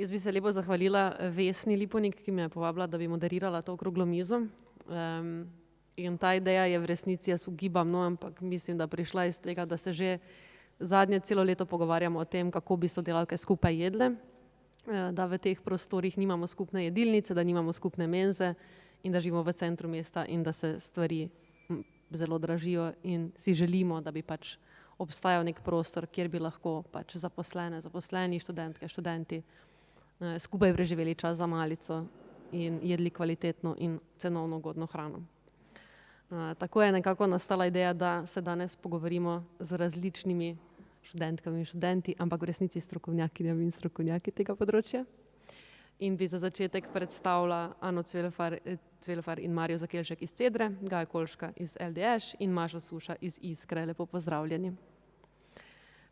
Jaz bi se lepo zahvalila Vesni Liponik, ki me je povabila, da bi moderirala to okroglo mizo. In ta ideja je v resnici, jaz ugibam, ampak mislim, da prišla iz tega, da se že zadnje celo leto pogovarjamo o tem, kako bi sodelavke skupaj jedle, da v teh prostorih nimamo skupne jedilnice, da nimamo skupne menze in da živimo v centru mesta in da se stvari zelo dražijo in si želimo, da bi pač obstajal nek prostor, kjer bi lahko pač zaposleni, študentke, študenti skupaj preživeli čas za malico in jedli kvalitetno in cenovno ugodno hrano. Tako je nekako nastala ideja, da se danes pogovorimo z različnimi študentkami in študenti, ampak v resnici strokovnjakinjami in strokovnjaki tega področja. In bi za začetek predstavila Ano Cvelfar in Marijo Zakelšek iz Cedre, Gaja Kolška iz LDŠ in Mašo Suša iz Iskre. Lepo pozdravljeni.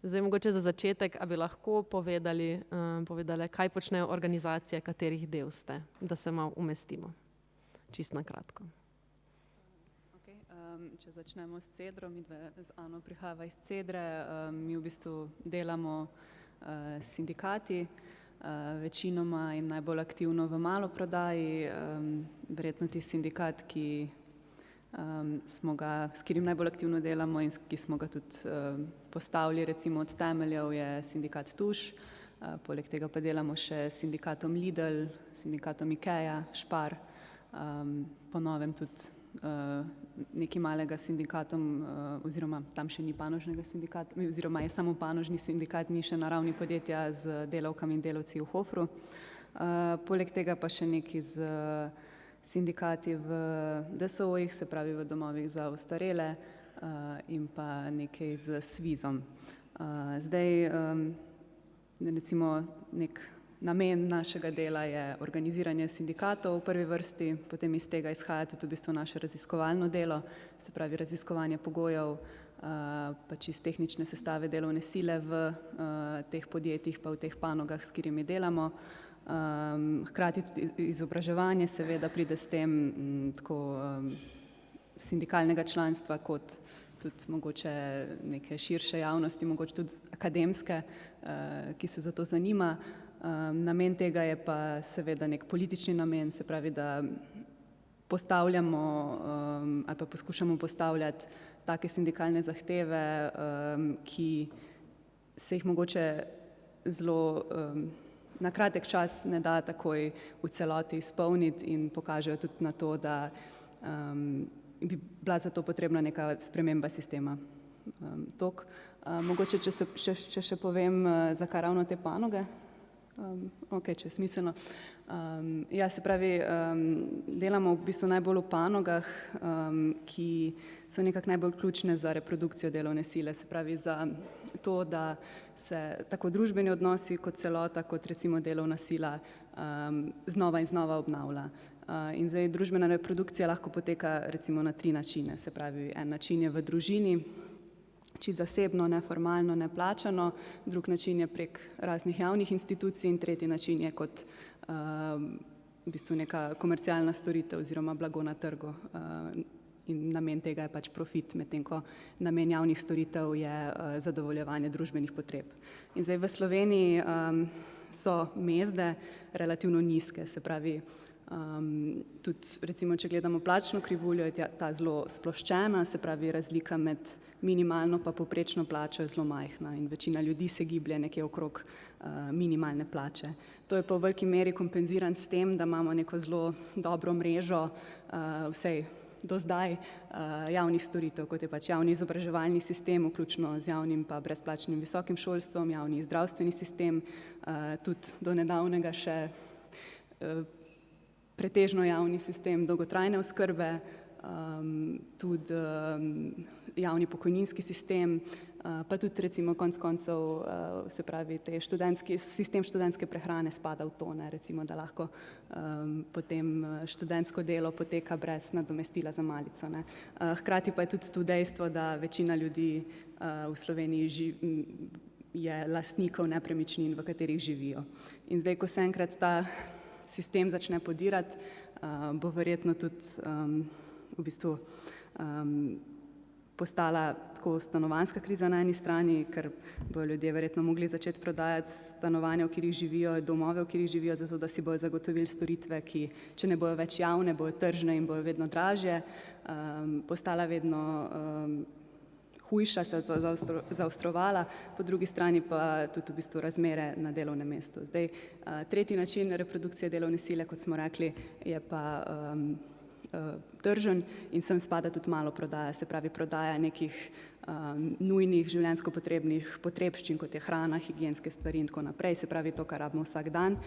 Zdaj mogoče za začetek, a bi lahko povedale, kaj počnejo organizacije, katerih del ste, da se malo umestimo. Čisto na kratko. Če začnemo s Cedro, mi z Ano prihajava iz Cedre, mi v bistvu delamo s sindikati, večinoma in najbolj aktivno v maloprodaji, verjetno tisti sindikat, s katerim najbolj aktivno delamo in ki smo ga tudi postavili recimo od temeljev, je sindikat Tuš, poleg tega pa delamo še s sindikatom Lidl, sindikatom Ikea, Spar, po novem tudi nekaj malega sindikatom, oziroma tam še ni panožnega sindikata, oziroma je samo panožni sindikat, ni še na ravni podjetja z delavkami in delavci v Hofru. Poleg tega pa še nekaj z sindikati v DSO-jih, se pravi v domovih za ostarele, in pa nekaj z SVIZ-om. Zdaj, recimo nek namen našega dela je organiziranje sindikatov v prvi vrsti, potem iz tega izhaja tudi v bistvu naše raziskovalno delo, se pravi raziskovanje pogojev, pač iz tehnične sestave delovne sile v teh podjetjih pa v teh panogah, s katerimi delamo. Hkrati tudi izobraževanje seveda pride s tem, tako sindikalnega članstva kot tudi mogoče neke širše javnosti, mogoče tudi akademske, ki se za to zanima. Namen tega je pa seveda nek politični namen, se pravi, da postavljamo ali pa poskušamo postavljati take sindikalne zahteve, ki se jih mogoče zelo na kratek čas ne da takoj v celoti izpolniti in pokažejo tudi na to, da bi bila za to potrebna neka sprememba sistema. Toliko. Mogoče, če še povem, zakaj ravno te panoge. Ok, če je smiselno. Ja, se pravi, delamo v bistvu najbolj v panogah, ki so nekako najbolj ključne za reprodukcijo delovne sile, se pravi za to, da se tako družbeni odnosi kot celota, kot recimo delovna sila znova in znova obnavlja. In zdaj družbena reprodukcija lahko poteka recimo na 3 načine, se pravi, en način je v družini, čisto zasebno, neformalno, neplačano, drug način je prek raznih javnih institucij in tretji način je kot v bistvu neka komercialna storitev oziroma blago na trgu. In namen tega je pač profit, medtem ko namen javnih storitev je zadovoljevanje družbenih potreb. In zdaj v Sloveniji so mezde relativno nizke, se pravi, tudi recimo, če gledamo plačno krivuljo, je ta zelo sploščena, se pravi, razlika med minimalno pa povprečno plačo je zelo majhna in večina ljudi se giblje nekje okrog minimalne plače. To je pa v veliki meri kompenzirano s tem, da imamo neko zelo dobro mrežo, vsaj do zdaj, javnih storitev, kot je pač javni izobraževalni sistem, vključno z javnim pa brezplačnim visokim šolstvom, javni zdravstveni sistem, tudi do nedavnega še pretežno javni sistem dolgotrajne oskrbe, tudi javni pokojninski sistem, pa tudi recimo konec koncev, se pravi, sistem študentske prehrane spada v to, recimo, da lahko potem študentsko delo poteka brez nadomestila za malico. Hkrati pa je tudi to dejstvo, da večina ljudi v Sloveniji je lastnikov nepremičnin, v katerih živijo. In zdaj, ko se enkrat ta sistem začne podirati, bo verjetno tudi v bistvu postala tako stanovanjska kriza na eni strani, ker bodo ljudje verjetno mogli začeti prodajati stanovanja, v katerih živijo, domove, v katerih živijo, zato da si bodo zagotovili storitve, ki, če ne bodo več javne, bodo tržne in bodo vedno dražje, postala vedno hujša, se zaostrovala, po drugi strani pa tudi v bistvu razmere na delovnem mestu. Zdaj, tretji način reprodukcije delovne sile, kot smo rekli, je pa tržen in sem spada tudi malo prodaja, se pravi prodaja nekih nujnih življenjsko potrebnih potrebščin, kot je hrana, higienske stvari in tako naprej, se pravi to, kar rabimo vsak dan.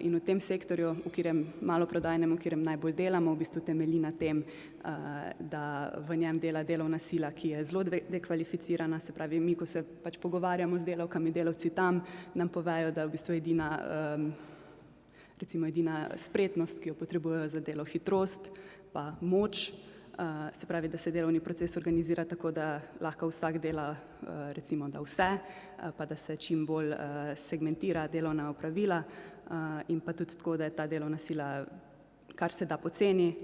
In v tem sektorju, v katerem maloprodajnem, v katerem najbolj delamo, v bistvu temelji na tem, da v njem dela delovna sila, ki je zelo dekvalificirana, se pravi mi, ko se pač pogovarjamo z delavkami, delavci tam nam povejo, da v bistvu edina spretnost, ki jo potrebujejo za delo, hitrost pa moč, se pravi, da se delovni proces organizira tako, da lahko vsak dela recimo da vse, pa da se čim bolj segmentira delovna opravila in pa tudi tako, da je ta delovna sila kar se da poceni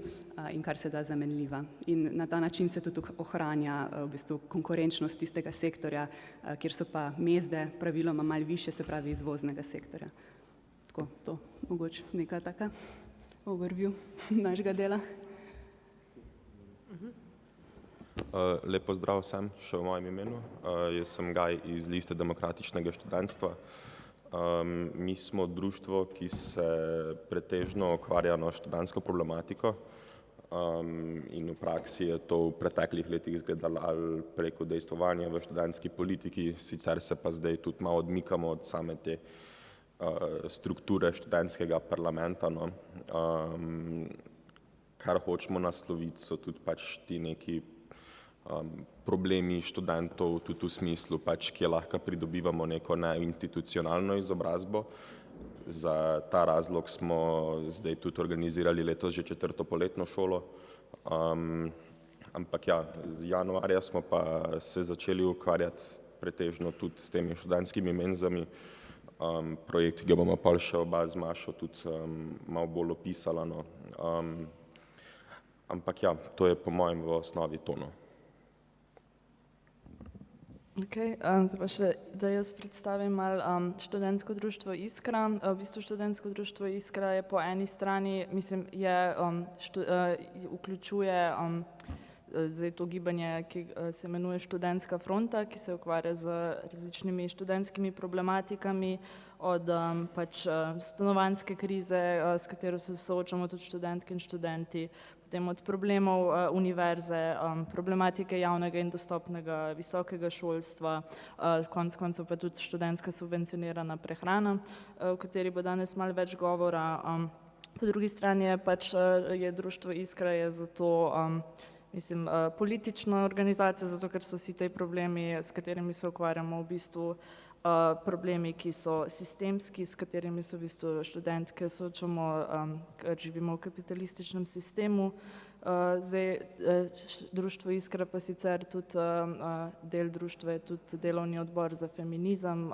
in kar se da zamenljiva. In na ta način se tudi ohranja v bistvu konkurenčnost tistega sektorja, kjer so pa mezde praviloma malo više, se pravi izvoznega sektorja. Tako, to mogoče neka taka overview našega dela. Lep pozdrav vsem še v mojem imenu. Jaz sem Gaj iz Liste demokratičnega študentstva. Mi smo društvo, ki se pretežno ukvarja na študentsko problematiko in v praksi je to v preteklih letih izgledalo ali preko dejstvovanja v študentski politiki, sicer se pa zdaj tudi malo odmikamo od same te strukture študentskega parlamenta. No. Kar hočemo nasloviti so tudi pač ti neki problemi študentov, tudi v smislu, pač, kje lahko pridobivamo neko neinstitucionalno izobrazbo. Za ta razlog smo zdaj tudi organizirali letos že 4. poletno šolo. Ampak ja, z januarja smo pa se začeli ukvarjati pretežno tudi s temi študentskimi menzami. Projekt, ki ga bomo pa še oba z Mašo tudi malo bolj opisala. No. Ampak ja, to je po mojem v osnovi to. No. Okay, zdaj pa še, da jaz predstavim malo študentsko društvo Iskra. V bistvu študentsko društvo Iskra je po eni strani, mislim, vključuje zdaj to gibanje, ki se imenuje Študentska fronta, ki se ukvarja z različnimi študentskimi problematikami, od pač stanovanjske krize, s katero se soočamo tudi študentke in študenti, potem od problemov univerze, problematike javnega in dostopnega visokega šolstva, konec koncev pa tudi študentska subvencionirana prehrana, o kateri bo danes malo več govora. Po drugi strani je pač je društvo Iskra je zato mislim, politična organizacija, zato ker so vsi te problemi, s katerimi se ukvarjamo, v bistvu problemi, ki so sistemski, s katerimi se v bistvu študentke soočamo, ker živimo v kapitalističnem sistemu. Zdaj, društvo Iskra pa sicer tudi del društva je tudi delovni odbor za feminizem,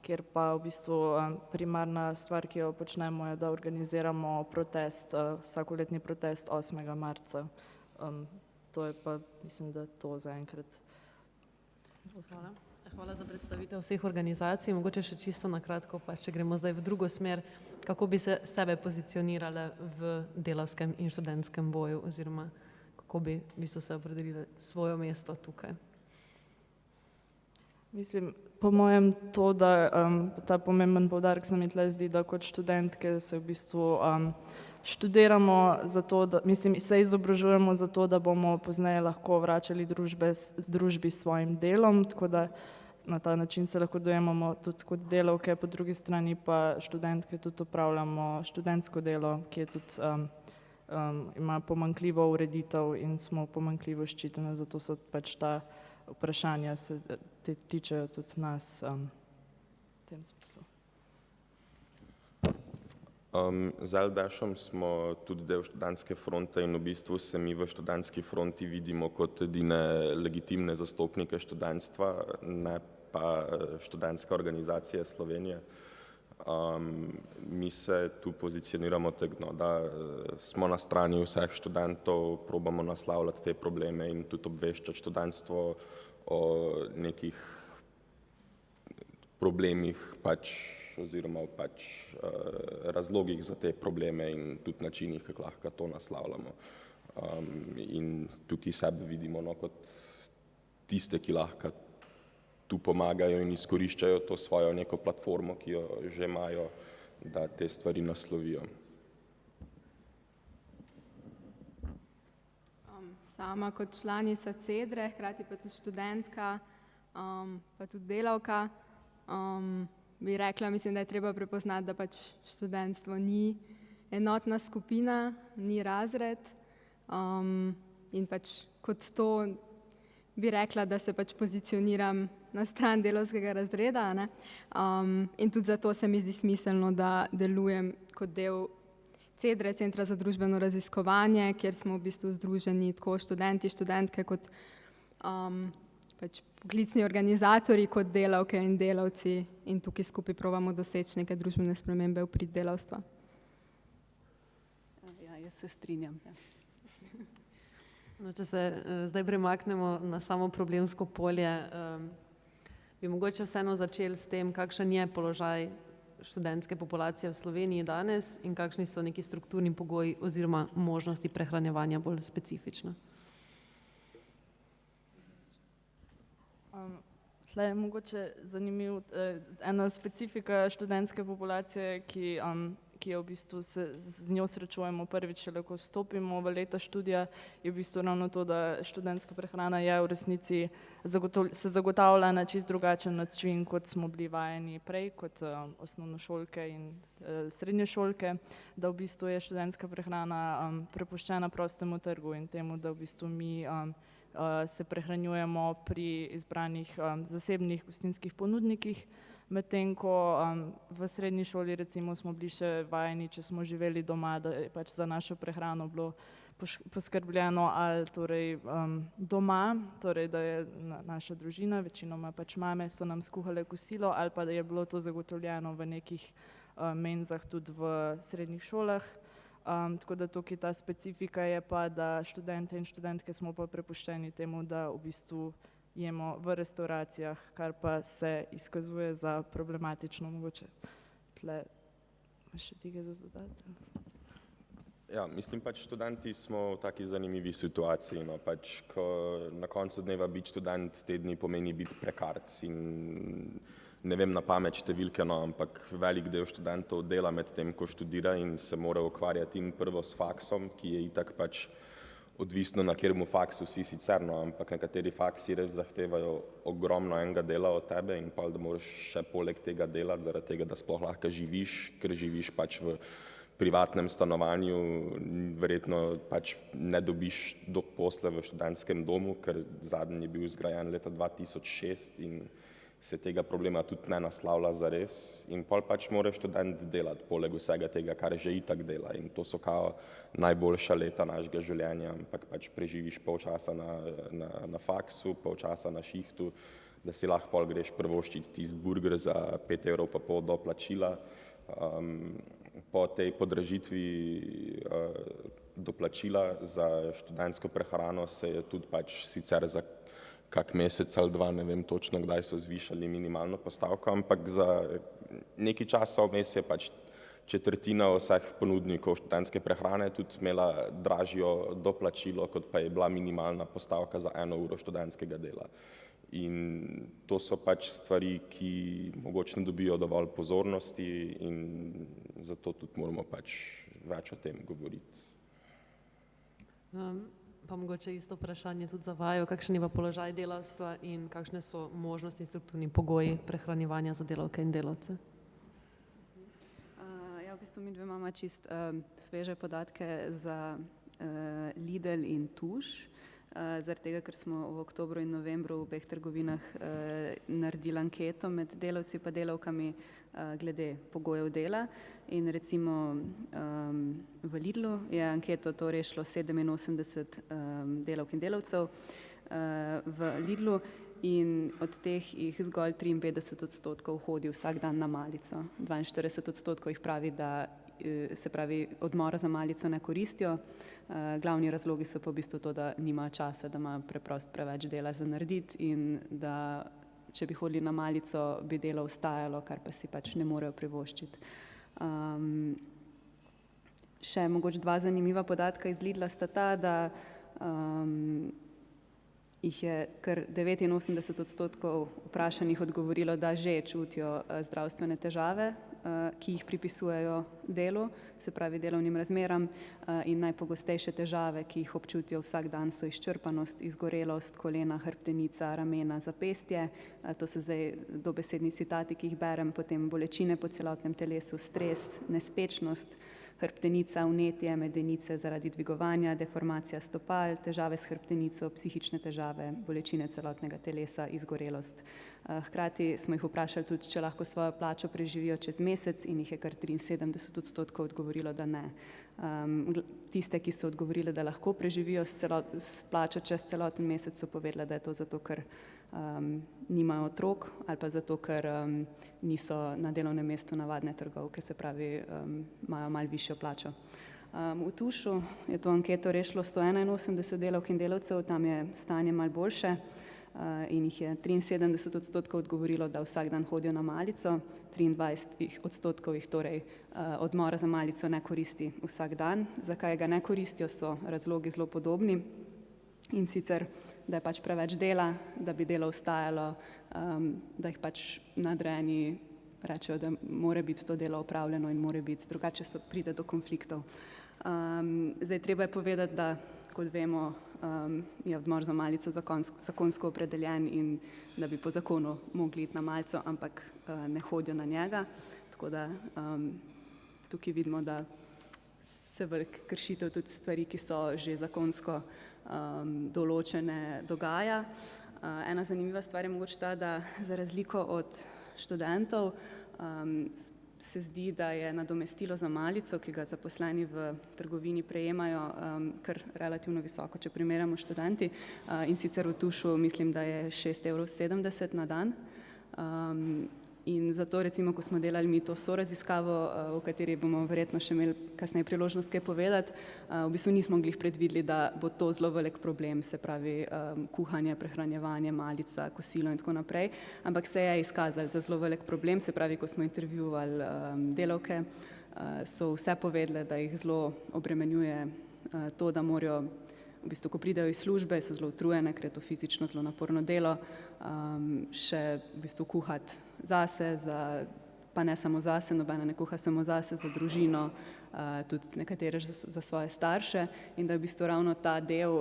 kjer pa v bistvu primarna stvar, ki jo počnemo, je, da organiziramo protest, vsakoletni protest 8. marca. To je pa, mislim, da to zaenkrat. Hvala. Hvala za predstavitev vseh organizacij. Mogoče še čisto na kratko, pa če gremo zdaj v drugo smer, kako bi se sebe pozicionirale v delavskem in študentskem boju oziroma kako bi v bistvu se opredelile svoje mesto tukaj. Mislim, po mojem to, da ta pomemben poudarek se mi tle zdi, da kot študentke se v bistvu študiramo zato, da, mislim, se izobražujemo zato, da bomo pozneje lahko vračali družbi s svojim delom, tako da na ta način se lahko dojemamo tudi kot delavke, po drugi strani pa študentke tudi opravljamo študentsko delo, ki je tudi ima pomanjkljivo ureditev in smo pomanjkljivo ščitene, zato so pač ta vprašanja se tičejo tudi nas v tem smislu. Z LDŠ-om smo tudi del študentske fronte in v bistvu se mi v študentski fronti vidimo kot edine legitimne zastopnike študentstva, ne pa študentska organizacija Slovenije. Mi se tu pozicioniramo tako, da smo na strani vseh študentov, probamo naslavljati te probleme in tudi obveščati študentstvo o nekih problemih oziroma razlogih za te probleme in tudi načinih, kako lahko to naslavljamo. In tukaj sebe vidimo kot tiste, ki lahko tu pomagajo in izkoriščajo to svojo neko platformo, ki jo že imajo, da te stvari naslovijo. Sama kot članica CEDRE, hkrati pa tudi študentka, pa tudi delavka, bi rekla, mislim, da je treba prepoznati, da študentstvo ni enotna skupina, ni razred, in kot to bi rekla, da se pozicioniram na stran delavskega razreda, ne? In tudi zato se mi zdi smiselno, da delujem kot del CEDRE, Centra za družbeno raziskovanje, kjer smo v bistvu združeni tako študenti, študentke kot poklicni organizatorji, kot delavke in delavci, in tukaj skupaj probamo doseči neke družbene spremembe v prid delavstva. Ja, jaz se strinjam. Ja. No, če se zdaj premaknemo na samo problemsko polje, bi mogoče vseeno začeli s tem, kakšen je položaj študentske populacije v Sloveniji danes in kakšni so neki strukturni pogoji oziroma možnosti prehranjevanja bolj specifično. Tle je mogoče zanimiv ena specifika študentske populacije, ki jo v bistvu se z njo srečujemo prvič, ko vstopimo v leta študija, je v bistvu ravno to, da študentska prehrana je v resnici se zagotavlja na čisto drugačen način, kot smo bili vajeni prej, kot osnovnošolke in srednješolke, da v bistvu je študentska prehrana prepuščena prostemu trgu in temu, da v bistvu mi se prehranjujemo pri izbranih zasebnih gostinskih ponudnikih, medtem ko v srednji šoli recimo smo bili še vajeni, če smo živeli doma, da je za našo prehrano bilo poskrbljeno ali torej doma, torej da je naša družina, večinoma mame so nam skuhale kosilo, ali pa da je bilo to zagotovljeno v nekih menzah tudi v srednjih šolah. Tako da tukaj ta specifika je pa, da študente in študentke smo pa prepuščeni temu, da v bistvu jemo v restauracijah, kar pa se izkazuje za problematično mogoče. Tle, še tega za dodati? Ja, mislim študenti smo v taki zanimivi situaciji, no, ko na koncu dneva biti študent te dni pomeni biti prekarc in ne vem na pamet številke, no, ampak velik del študentov dela med tem, ko študira in se mora ukvarjati in prvo s faksom, ki je itak odvisno na kateremu faksu si sicer, no, ampak nekateri faksi res zahtevajo ogromno enega dela od tebe in pa da moraš še poleg tega delati, zaradi tega, da sploh lahko živiš, ker živiš v privatnem stanovanju, verjetno ne dobiš do posle v študentskem domu, ker zadnji je bil zgrajen leta 2006 in se tega problema tudi ne naslavlja zares in pol mora študent delati poleg vsega tega, kar že itak dela in to so kao najboljša leta našega življenja, ampak preživiš pol časa na faksu, pol časa na šihtu, da si lahko pol greš prvoščiti tisti burger za 5,5 € do plačila. Po tej podražitvi doplačila za študentsko prehrano se je tudi sicer za kak mesec ali dva, ne vem točno, kdaj so zvišali minimalno postavko, ampak za nekaj časa vmes je četrtina vseh ponudnikov študentske prehrane tudi imela dražjo doplačilo, kot pa je bila minimalna postavka za 1 uro študentskega dela. In to so stvari, ki mogoče ne dobijo dovolj pozornosti in zato tudi moramo več o tem govoriti. Pa mogoče isto vprašanje tudi za vaju, kakšen je pa položaj delavstva in kakšne so možnosti in strukturni pogoji prehranjevanja za delavke in delavce? Ja, v bistvu mi dve imamo čist sveže podatke za Lidl in Tuš, zaradi tega, ker smo v oktobru in novembru v obeh trgovinah naredili anketo med delavci pa delavkami glede pogojev dela in recimo v Lidlu je anketo to rešilo 87 delavk in delavcev, v Lidlu in od teh jih zgolj 53% hodi vsak dan na malico. 42% jih pravi, da se pravi odmora za malico ne koristijo. Glavni razlogi so pa v bistvu to, da nimajo časa, da imajo preprosto preveč dela za narediti in da če bi hodili na malico, bi delo ostajalo, kar pa si pač ne morejo privoščiti. Še mogoče dva zanimiva podatka iz Lidla sta ta, da jih je kar 89% vprašanih odgovorilo, da že čutijo zdravstvene težave, ki jih pripisujejo delu, se pravi delovnim razmeram, in najpogostejše težave, ki jih občutijo vsak dan, so izčrpanost, izgorelost, kolena, hrbtenica, ramena, zapestje. To so zdaj dobesedni citati, ki jih berem, potem bolečine po celotnem telesu, stres, nespečnost, hrbtenica, vnetje, medenice zaradi dvigovanja, deformacija stopal, težave s hrbtenico, psihične težave, bolečine celotnega telesa, izgorelost. Hkrati smo jih vprašali tudi, če lahko svojo plačo preživijo čez mesec in jih je kar 73% odgovorilo, da ne. Tiste, ki so odgovorili, da lahko preživijo s plačo čez celoten mesec, so povedali, da je to zato, ker nimajo otrok ali pa zato, ker niso na delovnem mestu navadne trgovke, se pravi, imajo malo višjo plačo. V Tušu je to anketo rešilo 181 delavk in delavcev, tam je stanje malo boljše in jih je 73% odgovorilo, da vsak dan hodijo na malico, 23% jih torej odmora za malico ne koristi vsak dan. Zakaj ga ne koristijo, so razlogi zelo podobni, in sicer, da je pač preveč dela, da bi delo ostajalo, da jih pač nadrejeni rečejo, da mora biti to delo opravljeno in mora biti, drugače pride do konfliktov. Zdaj treba je povedati, da kot vemo, je odmor za malico zakonsko opredeljen in da bi po zakonu mogli iti na malico, ampak ne hodijo na njega, tako da tukaj vidimo, da se veliko kršitev tudi stvari, ki so že zakonsko določene, dogaja. Ena zanimiva stvar je mogoče ta, da za razliko od študentov se zdi, da je nadomestilo za malico, ki ga zaposleni v trgovini prejemajo, kar relativno visoko, če primerjamo študenti, in sicer v Tušu mislim, da je 6,70 € na dan. In zato recimo, ko smo delali mi to soraziskavo, o kateri bomo verjetno še imeli kasneje priložnost kaj povedati, v bistvu nismo glih predvideli, da bo to zelo velik problem, se pravi kuhanje, prehranjevanje, malica, kosilo in tako naprej, ampak se je izkazalo za zelo velik problem, se pravi, ko smo intervjuvali delavke, so vse povedale, da jih zelo obremenjuje to, da morajo v bistvu, ko pridejo iz službe, so zelo utrujene, ker je to fizično zelo naporno delo, še v bistvu kuhati zase, pa ne samo zase, nobena ne kuha samo zase, za družino, tudi nekatere za svoje starše, in da je v bistvu ravno ta del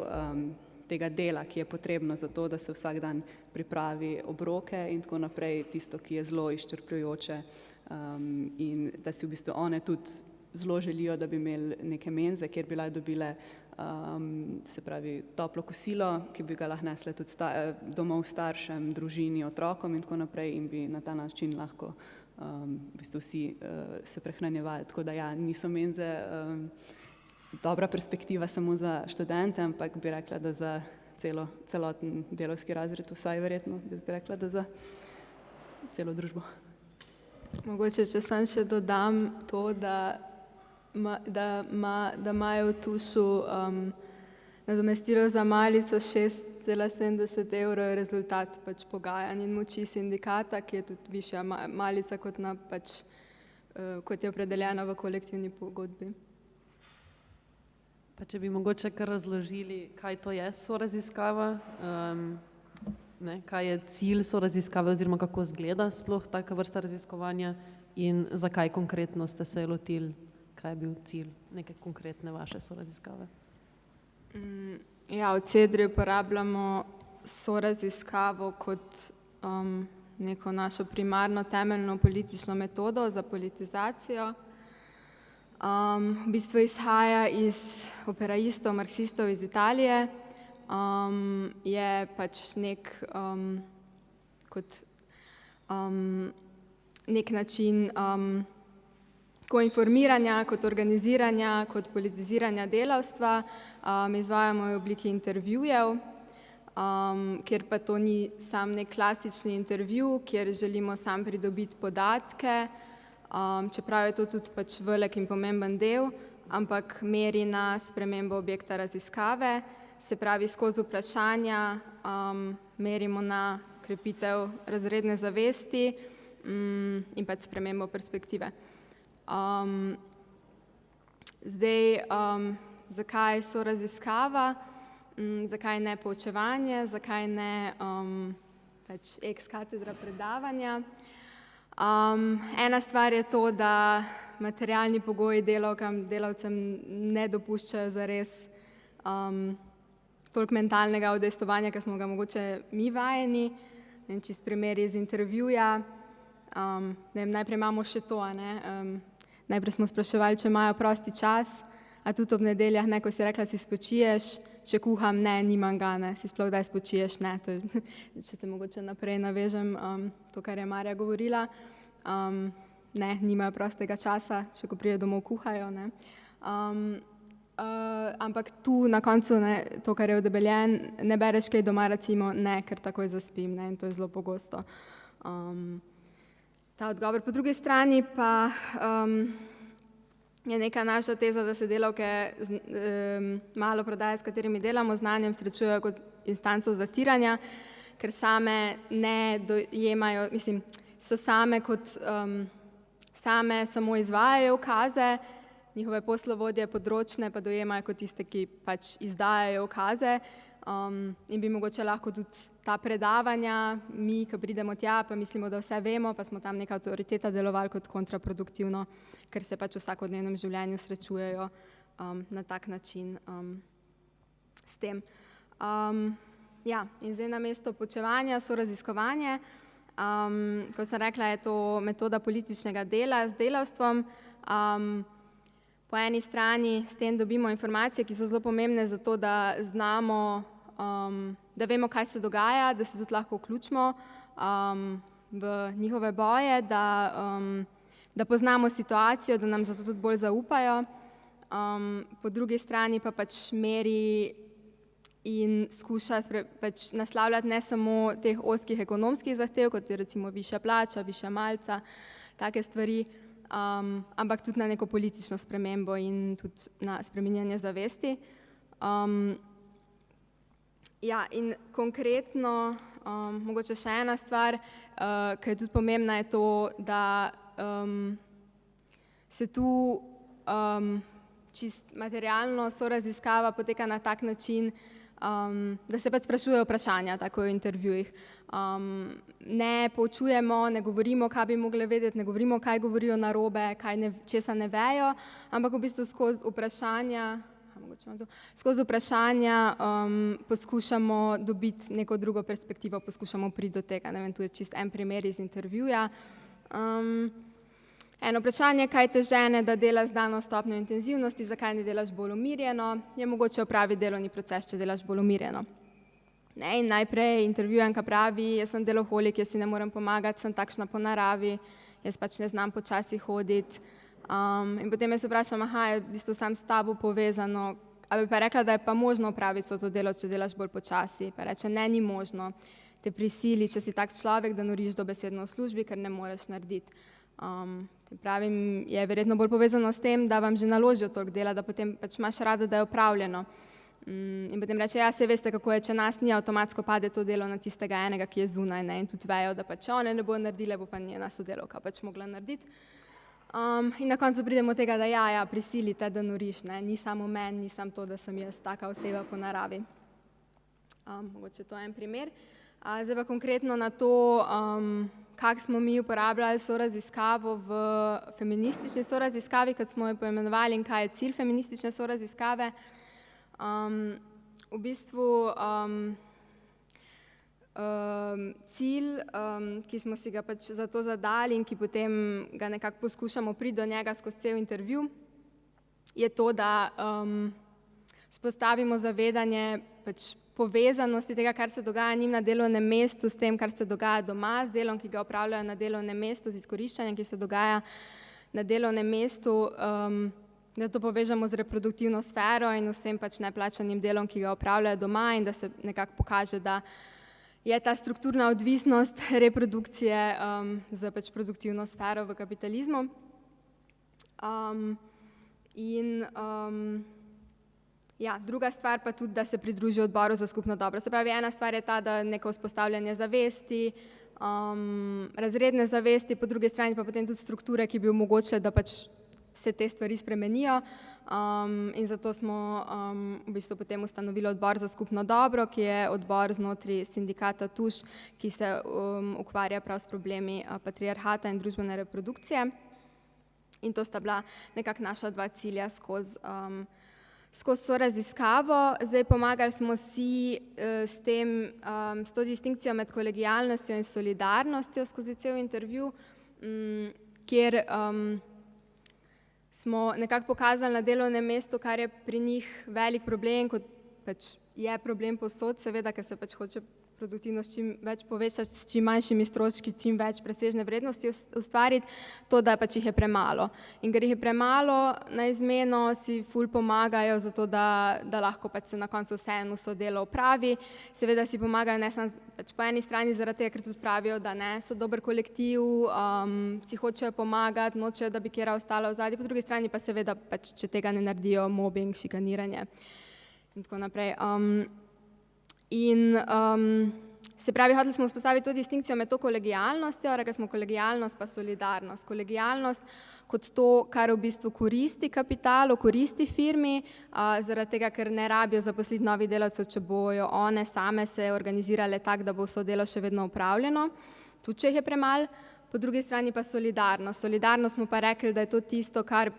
tega dela, ki je potrebno za to, da se vsak dan pripravi obroke in tako naprej, tisto, ki je zelo izčrpljujoče, in da si v bistvu one tudi zelo želijo, da bi imeli neke menze, kjer bi lahko dobile se pravi toplo kosilo, ki bi ga lahko nesle tudi domov staršem, družini, otrokom in tako naprej, in bi na ta način lahko v bistvu vsi se prehranjevali. Tako da ja, niso menze dobra perspektiva samo za študente, ampak bi rekla, da za celoten delavski razred, vsaj verjetno bi rekla, da za celo družbo. Mogoče, če sam še dodam to, da imajo v Tušu nadomestilo za malico 6,70 € je rezultat pač pogajanj in moči sindikata, ki je tudi višja malica kot je opredeljena v kolektivni pogodbi. Pa če bi mogoče kar razložili, kaj to je soraziskava, kaj je cilj soraziskave oziroma kako izgleda sploh taka vrsta raziskovanja in zakaj konkretno ste se lotili, kaj je bil cilj neke konkretne vaše soraziskave? Ja, v Cedri uporabljamo soraziskavo kot neko našo primarno temeljno politično metodo za politizacijo. V bistvu izhaja iz operaistov, marksistov iz Italije, je pač nek način tako informiranja, kot organiziranja, kot politiziranja delavstva, izvajamo v obliki intervjujev kjer pa to ni sam nek klasični intervju, kjer želimo sam pridobiti podatke, čeprav je to tudi pač velik in pomemben del, ampak meri na spremembo objekta raziskave, se pravi skozi vprašanja merimo na krepitev razredne zavesti in pač spremembo perspektive. Zdaj, zakaj soraziskava, zakaj ne poučevanje, zakaj ne pač ex katedra predavanja. Ena stvar je to, da materialni pogoji delavcem ne dopuščajo zares toliko mentalnega udejstvovanja, ki smo ga mogoče mi vajeni. Čist primer iz intervjuja, najprej imamo še to, najprej smo spraševali, če imajo prosti čas, a tudi ob nedeljah, ko si rekla, si spočiješ, če kuham, ne, nimam ga, si sploh kdaj spočiješ, ne, to je, če se mogoče naprej navežem, to, kar je Marja govorila, ne, nimajo prostega časa, še ko pride domov kuhajo, ne. Ampak tu na koncu, to, kar je odebeljen, ne bereš kaj doma, recimo, ne, ker takoj zaspim, in to je zelo pogosto. Ta odgovor. Po drugi strani pa je neka naša teza, da se delavke maloprodaje, s katerimi delamo, znanjem srečujejo kot instanco zatiranja, ker same ne dojemajo, mislim, so same kot same samo izvajajo ukaze, njihove poslovodje področne pa dojemajo kot tiste, ki pač izdajajo ukaze in bi mogoče lahko tudi ta predavanja, mi, ko pridemo tja, pa mislimo, da vse vemo, pa smo tam neka avtoriteta delovali kot kontraproduktivno, ker se pač v vsakodnevnem življenju srečujejo na tak način s tem. Ja, in zdaj na mesto poučevanja, soraziskovanje. Ko sem rekla, je to metoda političnega dela z delavstvom. Po eni strani s tem dobimo informacije, ki so zelo pomembne za to, da znamo, da vemo, kaj se dogaja, da se tudi lahko vključimo v njihove boje, da poznamo situacijo, da nam zato tudi bolj zaupajo. Po drugi strani pa pač meri in skuša pač naslavljati ne samo teh ozkih ekonomskih zahtev, kot je recimo višja plača, višja malica, take stvari, ampak tudi na neko politično spremembo in tudi na spreminjanje zavesti. Ja, in konkretno, mogoče še ena stvar, ki je tudi pomembna, je to, da se tu čist materialno soraziskava poteka na tak način, da se pač sprašujejo vprašanja, tako v intervjujih. Ne poučujemo, ne govorimo, kaj bi mogli vedeti, ne govorimo, kaj govorijo narobe, česa ne vejo, ampak v bistvu skozi vprašanja poskušamo dobiti neko drugo perspektivo, poskušamo priti do tega. Ne vem, tu je čist en primer iz intervjuja. Eno vprašanje, kaj te žene, da delaš z dano stopnjo intenzivnosti, zakaj ne delaš bolj umirjeno, je mogoče opraviti delovni proces, če delaš bolj umirjeno. In najprej intervjujanka pravi, jaz sem deloholik, jaz si ne morem pomagati, sem takšna po naravi, jaz pač ne znam počasi hoditi. In potem jaz vprašam, je v bistvu sam s tabo povezano, ali bi pa rekla, da je pa možno opraviti to delo, če delaš bolj počasi. Pa reče, ne, ni možno, te prisili, če si tak človek, da noriš dobesedno v službi, ker ne moreš narediti. Pravim, je verjetno bolj povezano s tem, da vam že naložijo toliko dela, da potem pač imaš rada, da je opravljeno. In potem reče, ja, saj veste, kako je, če nas ni, avtomatsko pade to delo na tistega enega, ki je zunaj, in tudi vejo, da pač one ne bojo naredile, bo pa njena sodelavka pač mogla narediti. In na koncu pridemo tega, da ja, prisilite, da noriš, ni samo meni, ni samo to, da sem jaz taka oseba po naravi. Mogoče to je en primer. Zdaj pa konkretno na to, kako smo mi uporabljali soraziskavo v feministični soraziskavi, kot smo jo poimenovali, in kaj je cilj feministične soraziskave. V bistvu cilj, ki smo si ga pač za to zadali in ki potem ga nekako poskušamo priti do njega skozi cel intervju, je to, da vzpostavimo zavedanje pač povezanosti tega, kar se dogaja njim na delovnem mestu, s tem, kar se dogaja doma, z delom, ki ga opravljajo na delovnem mestu, z izkoriščanjem, ki se dogaja na delovnem mestu, da to povežemo z reproduktivno sfero in vsem pač neplačanim delom, ki ga opravljajo doma in da se nekako pokaže, da je ta strukturna odvisnost reprodukcije z pač produktivno sfero v kapitalizmu. Druga stvar pa tudi, da se pridruži odboru za skupno dobro. Se pravi, ena stvar je ta, da neko vzpostavljanje zavesti, razredne zavesti, po drugi strani pa potem tudi strukture, ki bi omogočile, da pač se te stvari spremenijo. In zato smo v bistvu potem ustanovili odbor za skupno dobro, ki je odbor znotraj sindikata TUŠ, ki se ukvarja prav s problemi patriarhata in družbene reprodukcije. In to sta bila nekako naša dva cilja skozi so raziskavo. Zdaj pomagali smo si s to distinkcijo med kolegialnostjo in solidarnostjo skozi cel intervju, kjer smo nekako pokazali na delovnem mestu, kar je pri njih velik problem, kot pač je problem povsod, seveda, ker se pač hoče produktivnost čim več povečati, s čim manjšimi stroški, čim več presežne vrednosti ustvariti, to, da pač jih je premalo. In ker jih je premalo, na izmeno si ful pomagajo zato, da lahko pač se na koncu vseeno vso delo opravi. Seveda si pomagajo ne samo pač po eni strani zaradi tega, ker tudi pravijo, da ne so dober kolektiv, si hočejo pomagati, nočejo, da bi kjera ostala vzadje, po drugi strani pa seveda pač, če tega ne naredijo, mobbing, šikaniranje in tako naprej. Se pravi, hoteli smo vzpostaviti to distinkcijo med to kolegialnostjo, rekli smo kolegialnost pa solidarnost. Kolegialnost kot to, kar v bistvu koristi kapitalu, koristi firmi, zaradi tega, ker ne rabijo zaposliti novih delavcev, če bojo one same se organizirale tako, da bo vso delo še vedno opravljeno, tudi če jih je premalo. Po drugi strani pa solidarnost. Solidarnost smo pa rekli, da je to tisto, kar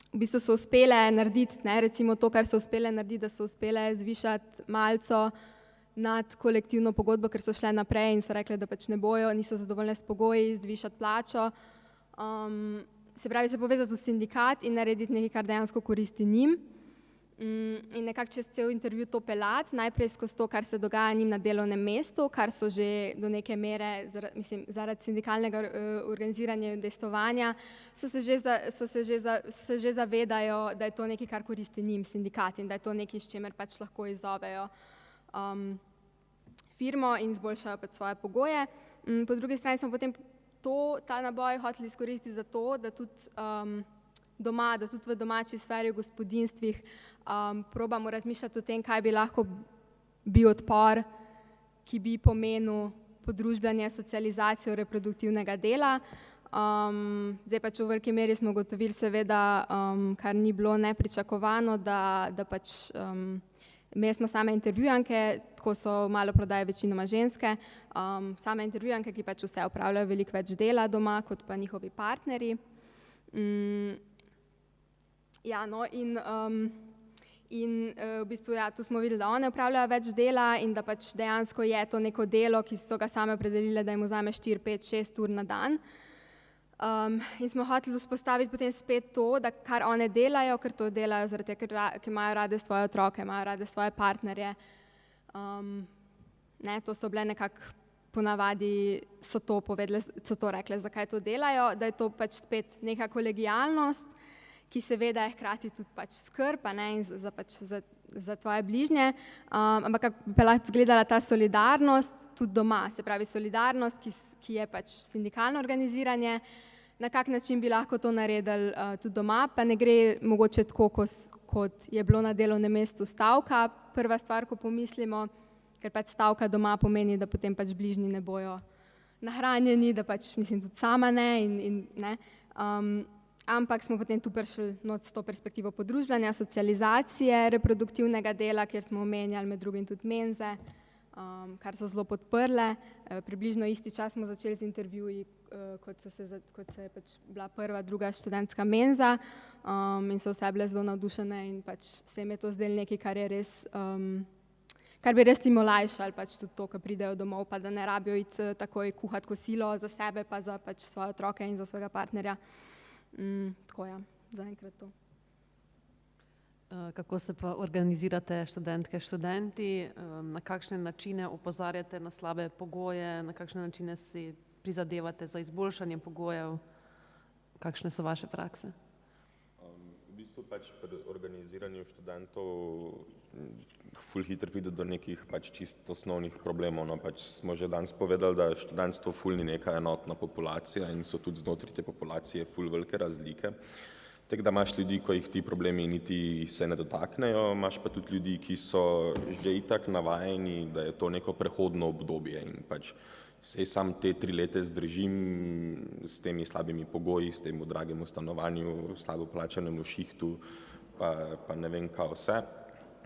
v bistvu so uspele narediti, ne, recimo to, kar so uspele narediti, da so uspele zvišati malco nad kolektivno pogodbo, ker so šle naprej in so rekli, da pač ne bojo, niso zadovoljne s pogoji, zvišati plačo. Se pravi, se povezati v sindikat in narediti nekaj, kar dejansko koristi njim. In nekako čez cel intervju to pelati, najprej skozi to, kar se dogaja njim na delovnem mestu, kar so že do neke mere, zaradi sindikalnega organiziranja in udejstvovanja, se že zavedajo, da je to nekaj, kar koristi njim, sindikat, in da je to nekaj, s čimer pač lahko izzovejo firmo in izboljšajo pač svoje pogoje. Po drugi strani smo potem ta naboj hoteli izkoristiti za to, da tudi doma, da tudi v domači sferi, v gospodinjstvih probamo razmišljati o tem, kaj bi lahko bil odpor, ki bi pomenil podružbljanje, socializacijo reproduktivnega dela. Zdaj pač v veliki meri smo ugotovili seveda, kar ni bilo nepričakovano, da pač imeli smo same intervjujanke, tako so v maloprodaji večinoma ženske, same intervjujanke, ki pač vse opravljajo veliko več dela doma, kot pa njihovi partnerji. V bistvu tu smo videli, da one opravljajo več dela in da pač dejansko je to neko delo, ki so ga same opredelile, da jim vzame 4, 5, 6 ur na dan. In smo hoteli vzpostaviti potem spet to, da kar one delajo, ker to delajo zaradi tega, ker imajo rade svoje otroke, imajo rade svoje partnerje. To so bile nekako ponavadi so to povedali, so to rekli, zakaj to delajo, da je to pač spet neka kolegialnost, ki seveda je hkrati tudi pač skrb in za tvoje bližnje, ampak kako bi lahko izgledala ta solidarnost tudi doma, se pravi solidarnost, ki je pač sindikalno organiziranje, na kak način bi lahko to naredili tudi doma, pa ne gre mogoče tako, kot je bilo na delovnem mestu stavka, prva stvar, ko pomislimo, ker pač stavka doma pomeni, da potem pač bližnji ne bojo nahranjeni, da pač mislim tudi sama ne in ne. Ampak smo potem tu prišli s to perspektivo podružbljanja, socializacije, reproduktivnega dela, kjer smo omenjali med drugim tudi menze, kar so zelo podprle. Približno isti čas smo začeli z intervjuji, kot se je pač bila prva, druga študentska menza in so vse bile zelo navdušene in pač se jim je to zdelo nekaj, kar bi res jim olajšali pač tudi to, ko pridejo domov, pa da ne rabijo iti takoj kuhati kosilo za sebe, pa za pač svoje otroke in za svojega partnerja. Tako zaenkrat to. Kako se pa organizirate študentke, študenti, na kakšne načine opozarjate na slabe pogoje, na kakšne načine si prizadevate za izboljšanje pogojev, kakšne so vaše prakse? V bistvu pač pri organiziranju študentov ful hitro pride do nekih pač čisto osnovnih problemov. No, pač smo že danes povedali, da študentstvo ful ni neka enotna populacija in so tudi znotraj te populacije ful velike razlike. Tako da imaš ljudi, ko jih ti problemi niti se ne dotaknejo, imaš pa tudi ljudi, ki so že itak navajeni, da je to neko prehodno obdobje in pač sej sam te 3 leta zdržim s temi slabimi pogoji, s tem dragemu stanovanju, slabo plačanemu šihtu, pa ne vem kaj vse.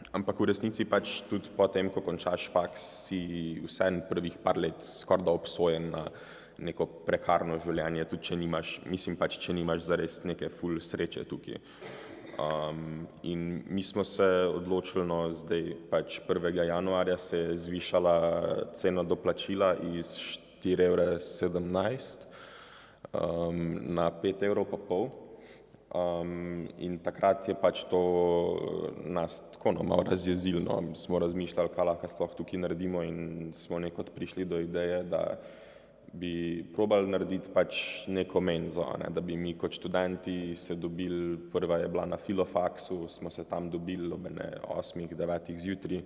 Ampak v resnici pač tudi potem, ko končaš faks, si vseeno prvih par let skoraj da obsojen na neko prekarno življenje, tudi če nimaš, mislim pač, če nimaš zares neke ful sreče tukaj. In mi smo se odločili, no, zdaj pač 1. januarja se je zvišala cena doplačila iz 4,17 na 5,5 €. In takrat je pač to nas tako malo razjezilo. Smo razmišljali, kaj lahko sploh tukaj naredimo in smo nekod prišli do ideje, da bi probali narediti pač neko menzo, ne, da bi mi kot študenti se dobili, prva je bila na filofaksu, smo se tam dobili ob 8-9 zjutraj,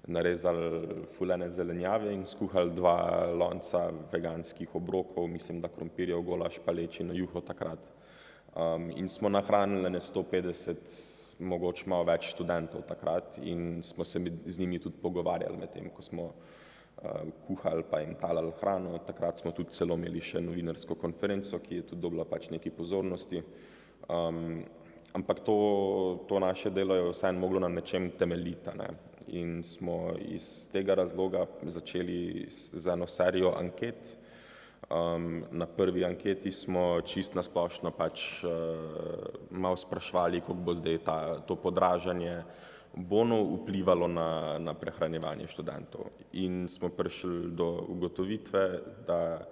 narezali fulene zelenjave in skuhali 2 lonca veganskih obrokov, mislim, da krompirjev, golaž, palečino, juho takrat. In smo nahranili 150, mogoče malo več študentov takrat in smo se z njimi tudi pogovarjali med tem, ko smo kuhali pa jim talali hrano. Takrat smo tudi celo imeli še novinarsko konferenco, ki je tudi dobila pač nekaj pozornosti. Ampak to naše delo je vseeno moglo na nečem temeljiti, ne. In smo iz tega razloga začeli z eno serijo anket. Na prvi anketi smo čist nasplošno pač malo spraševali, kako bo zdaj to podražanje bonov vplivalo na prehranjevanje študentov. In smo prišli do ugotovitve, da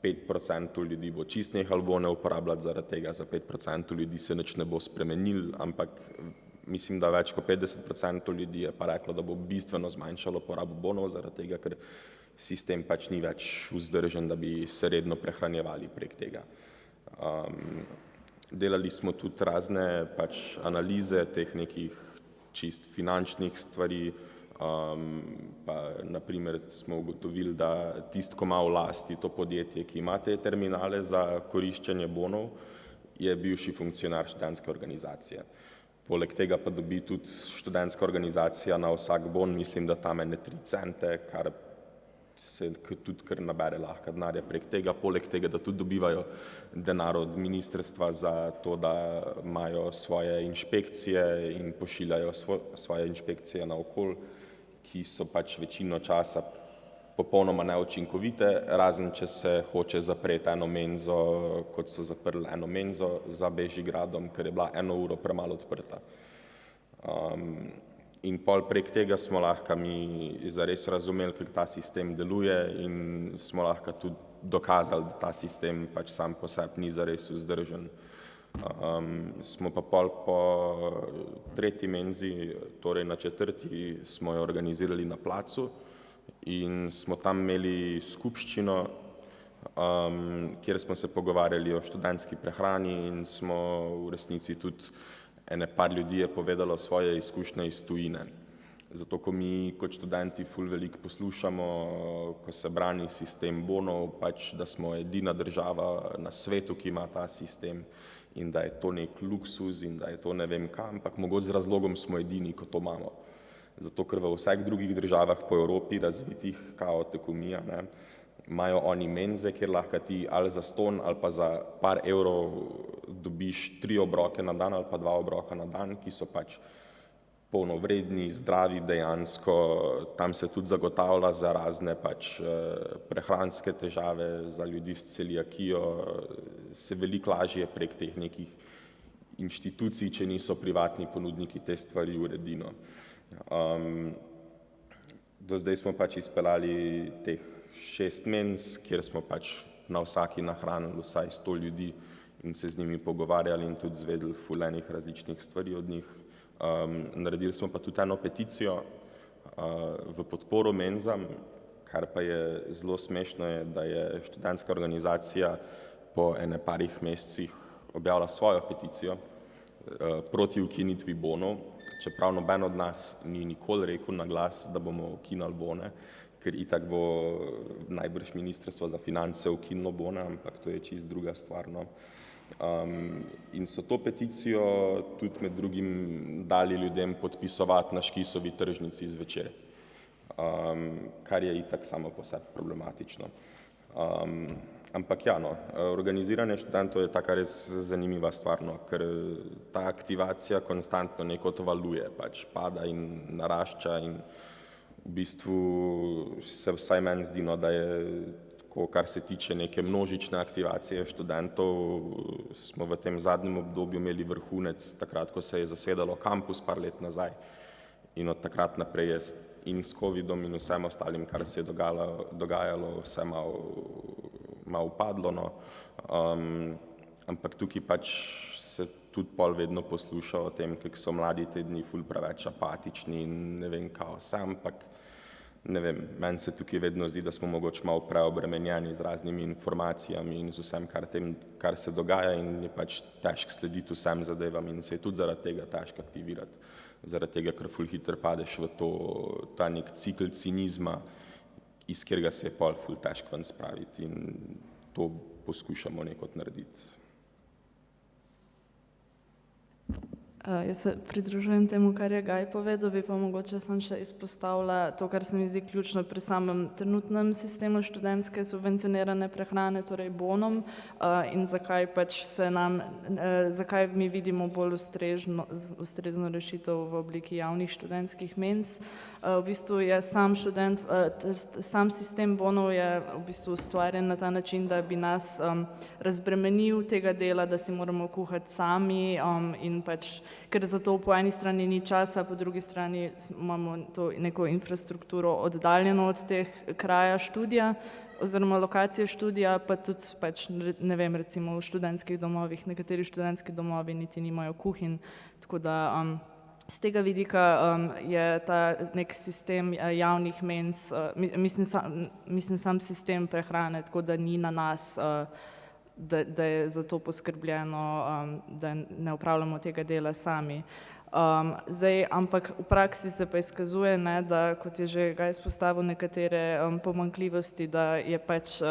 5% ljudi bo čist nehalo bone uporabljati, zaradi tega za 5% ljudi se nič ne bo spremenilo, ampak mislim, da več kot 50% ljudi je pa reklo, da bo bistveno zmanjšalo porabo bonov, zaradi tega, ker sistem pač ni več vzdržen, da bi se redno prehranjevali prek tega. Delali smo tudi razne pač analize teh nekih čist finančnih stvari, pa naprimer smo ugotovili, da tisto, ko ima v lasti to podjetje, ki ima te terminale za koriščenje bonov, je bivši funkcionar študentske organizacije. Poleg tega pa dobi tudi študentska organizacija na vsak bon, mislim, da tam 3 cente, kar se tudi kar nabere lahko denarja prek tega, poleg tega, da tudi dobivajo denar od ministrstva za to, da imajo svoje inšpekcije in pošiljajo svoje inšpekcije naokoli, ki so pač večino časa popolnoma neučinkovite, razen če se hoče zapreti eno menzo, kot so zaprli eno menzo za Bežigradom, ker je bila 1 uro premalo odprta. In pol prek tega smo lahko mi zares razumeli, kako ta sistem deluje in smo lahko tudi dokazali, da ta sistem pač sam po sebi ni zares vzdržen. Smo pa pol po 3. menzi, torej na 4. smo jo organizirali na placu in smo tam imeli skupščino, kjer smo se pogovarjali o študentski prehrani in smo v resnici tudi par ljudi je povedalo svoje izkušnje iz tujine. Zato, ko mi kot študenti ful veliko poslušamo, ko se brani sistem bonov, pač, da smo edina država na svetu, ki ima ta sistem in da je to nek luksuz in da je to ne vem kaj, ampak mogoče z razlogom smo edini, ko to imamo. Zato, ker v vseh drugih državah po Evropi razvitih, kao Tekomija, ne, imajo oni menze, kjer lahko ti ali za ston ali pa za par evrov dobiš 3 obroke na dan ali pa 2 obroka na dan, ki so pač polnovredni, zdravi dejansko, tam se tudi zagotavlja za razne pač prehranske težave, za ljudi s celiakijo, se veliko lažje prek teh nekih inštitucij, če niso privatni ponudniki, te stvari uredino. Do zdaj smo pač izpeljali teh 6 menz, kjer smo pač na vsaki nahranili vsaj 100 ljudi in se z njimi pogovarjali in tudi zvedeli fulenih različnih stvari od njih. Naredili smo pa tudi eno peticijo v podporo menzam, kar pa je zelo smešno, je, da je študentska organizacija po parih mesecih objavila svojo peticijo, proti ukinitvi bonov, čeprav noben od nas ni nikoli rekel na glas, da bomo ukinali bone, ker itak bo najbrž Ministrstvo za finance ukinilo bone, ampak to je čisto druga stvar. No. In so to peticijo tudi med drugim dali ljudem podpisovati na Škisovi tržnici zvečer, kar je itak samo po sebi problematično. Ampak ja, no, organiziranje študentov je taka res zanimiva stvar, no, ker ta aktivacija konstantno neko tovaluje, pač pada in narašča in v bistvu se vsaj meni zdi, no, da je tako, kar se tiče neke množične aktivacije študentov, smo v tem zadnjem obdobju imeli vrhunec takrat, ko se je zasedalo kampus par let nazaj in od takrat naprej je in s covidom in vsem ostalim, kar se je dogajalo, vse malo upadlo, no. Ampak tukaj pač se tudi pol vedno posluša o tem, kako so mladi te dni ful preveč apatični in ne vem kao vse, ampak ne vem, meni se tukaj vedno zdi, da smo mogoče malo preobremenjeni z raznimi informacijami in z vsem, kar se dogaja in je pač težko slediti vsem zadevam in se je tudi zaradi tega težko aktivirati. Zaradi tega, ker ful hitro padeš v ta nek cikl cinizma, iz katerega se je pol ful težko ven spraviti in to poskušamo nekot narediti. Jaz se pridružujem temu, kar je Gaj povedal, bi pa mogoče sem še izpostavila to, kar se mi zdi ključno pri samem trenutnem sistemu študentske subvencionirane prehrane, torej bonom, in zakaj pač zakaj mi vidimo bolj ustrezno rešitev v obliki javnih študentskih menz. V bistvu je sam sistem bonov je v bistvu ustvarjen na ta način, da bi nas razbremenil tega dela, da si moramo kuhati sami in pač, ker za to po eni strani ni časa, po drugi strani imamo to neko infrastrukturo oddaljeno od teh kraja študija oziroma lokacije študija, pa tudi pač, ne vem, recimo v študentskih domovih, nekateri študentski domovi niti nimajo kuhinj, tako da z tega vidika je ta nek sistem javnih menz, mislim sam sistem prehrane, tako da ni na nas, da je za to poskrbljeno, da ne opravljamo tega dela sami. Ampak v praksi se pa izkazuje, ne, da, kot je že Gaj izpostavil nekatere pomanjkljivosti, da je pač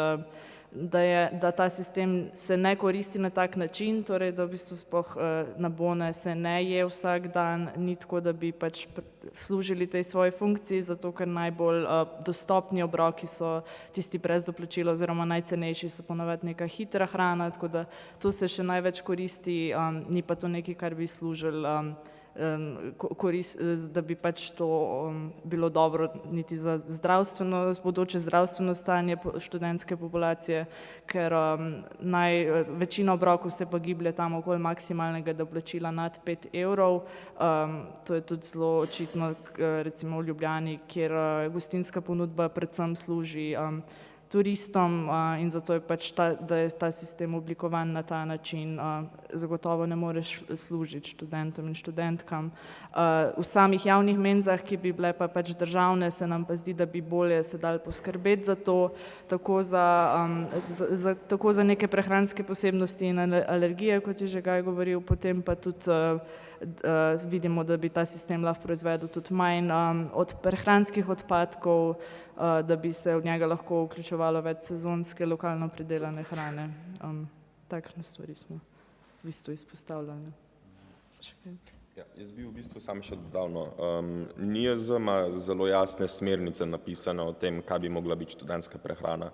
da ta sistem se ne koristi na tak način, torej da v bistvu sploh na bone se ne je vsak dan, ni tako, da bi pač služili tej svoji funkciji, zato ker najbolj dostopni obroki so tisti brez doplačila oziroma najcenejši so ponavadi neka hitra hrana, tako da to se še največ koristi, ni pa to nekaj, kar bi služil da bi pač to bilo dobro niti za bodoče zdravstveno stanje študentske populacije, ker večina obrokov se pa giblje tam okoli maksimalnega doplačila nad 5 evrov. To je tudi zelo očitno recimo v Ljubljani, kjer gostinska ponudba predvsem služi turistom in zato je pač da je ta sistem oblikovan na ta način, zagotovo ne moreš služiti študentom in študentkam. V samih javnih menzah, ki bi bile pa pač državne, se nam pa zdi, da bi bolje se dali poskrbeti za to, tako za neke prehranske posebnosti in alergije, kot je že Gaj govoril, potem pa tudi vidimo, da bi ta sistem lahko proizvedel tudi manj od prehranskih odpadkov, da bi se v njega lahko vključevalo več sezonske, lokalno pridelane hrane. Takšne stvari smo v bistvu izpostavljali. Ja, jaz bi v bistvu sam še dodal, no. NIJZ ima zelo jasne smernice napisane o tem, kaj bi mogla biti študentska prehrana.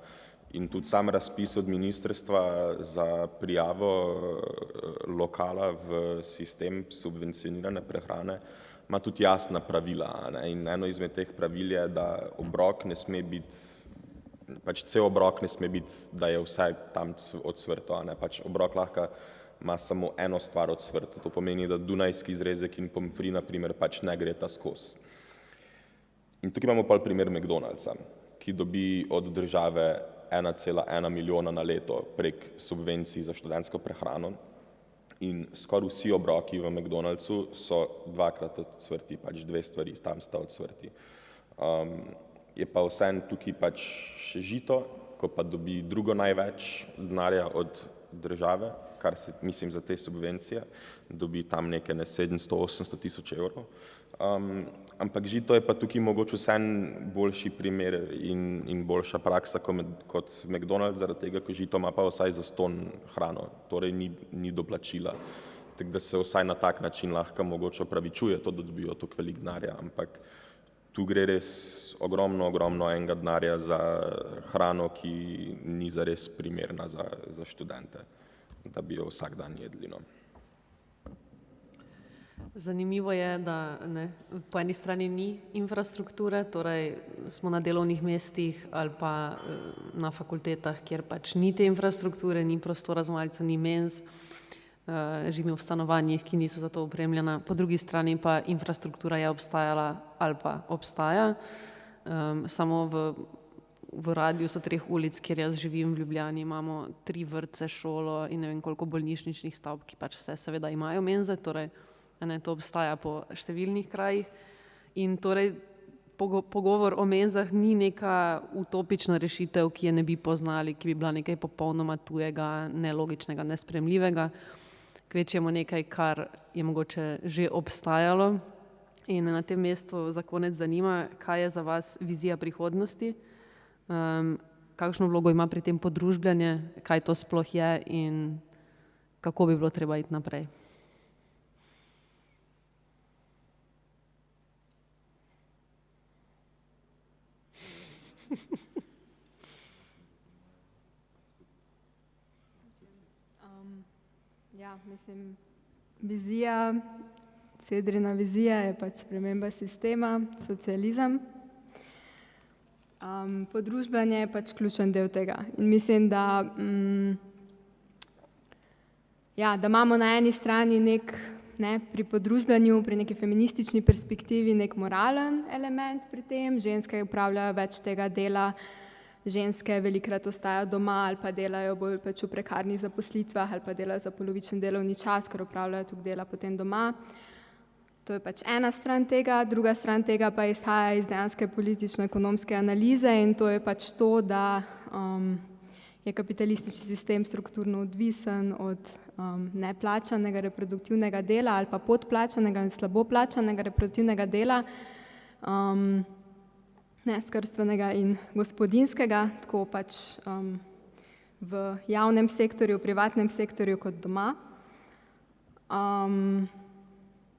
In tudi sam razpis od ministrstva za prijavo lokala v sistem subvencionirane prehrane ima tudi jasna pravila, ne? In eno izmed teh pravil je, da obrok ne sme biti, pač cel obrok ne sme biti, da je vse tam odsvrto, ne? Pač obrok lahko ima samo eno stvar odsvrto, to pomeni, da dunajski zrezek in pomfri, na primer, pač ne gre ta skozi. In tukaj imamo pa primer McDonald'sa, ki dobi od države 1,1 milijona na leto prek subvencij za študentsko prehrano in skoraj vsi obroki v McDonald'su so dvakrat odsvrti, pač dve stvari tam sta odsvrti. Je pa vseeno tukaj pač še žito, ko pa dobi drugo največ denarja od države, kar se, mislim, za te subvencije, dobi tam nekaj 700-800 tisoč evrov. Ampak že to je pa tukaj mogoče vsem boljši primer in boljša praksa kot McDonald's, zaradi tega, ko že to ima pa vsaj zastonj hrano, torej ni doplačila. Tako da se vsaj na tak način lahko mogoče opravičuje to, da dobijo toliko veliko denarja, ampak tu gre res ogromno enega denarja za hrano, ki ni zares primerna za študente, da bi jo vsak dan jedli. No. Zanimivo je, da po eni strani ni infrastrukture, torej smo na delovnih mestih ali pa na fakultetah, kjer pač ni te infrastrukture, ni prostora za malico, ni menz, živimo v stanovanjih, ki niso za to opremljena. Po drugi strani pa infrastruktura je obstajala ali pa obstaja. Samo v radiusu 3 ulic, kjer jaz živim v Ljubljani, imamo 3 vrtce, šolo in ne vem koliko bolnišničnih stavb, ki pač vse seveda imajo menze, torej to obstaja po številnih krajih. In torej pogovor o menzah ni neka utopična rešitev, ki je ne bi poznali, ki bi bila nekaj popolnoma tujega, nelogičnega, nespremljivega, kvečjemu nekaj, kar je mogoče že obstajalo. In me na tem mestu za konec zanima, kaj je za vas vizija prihodnosti, kakšno vlogo ima pri tem podružbljanje, kaj to sploh je in kako bi bilo treba iti naprej. Mislim, vizija, Cedrina vizija je pač sprememba sistema, socializem. Podružbljanje je pač ključen del tega. In mislim, da imamo na eni strani pri podružbljanju, pri neki feministični perspektivi nek moralen element pri tem. Ženske upravljajo več tega dela, ženske velikokrat ostajajo doma ali pa delajo bolj pač v prekarnih zaposlitvah ali pa delajo za polovičen delovni čas, ker upravljajo toliko dela potem doma. To je pač ena stran tega, druga stran tega pa izhaja iz dejanske politično-ekonomske analize in to je pač to, da je kapitalistični sistem strukturno odvisen od neplačanega reproduktivnega dela ali pa podplačanega in slabo plačanega reproduktivnega dela, neskrbstvenega in gospodinjskega, tako pač v javnem sektorju, v privatnem sektorju kot doma.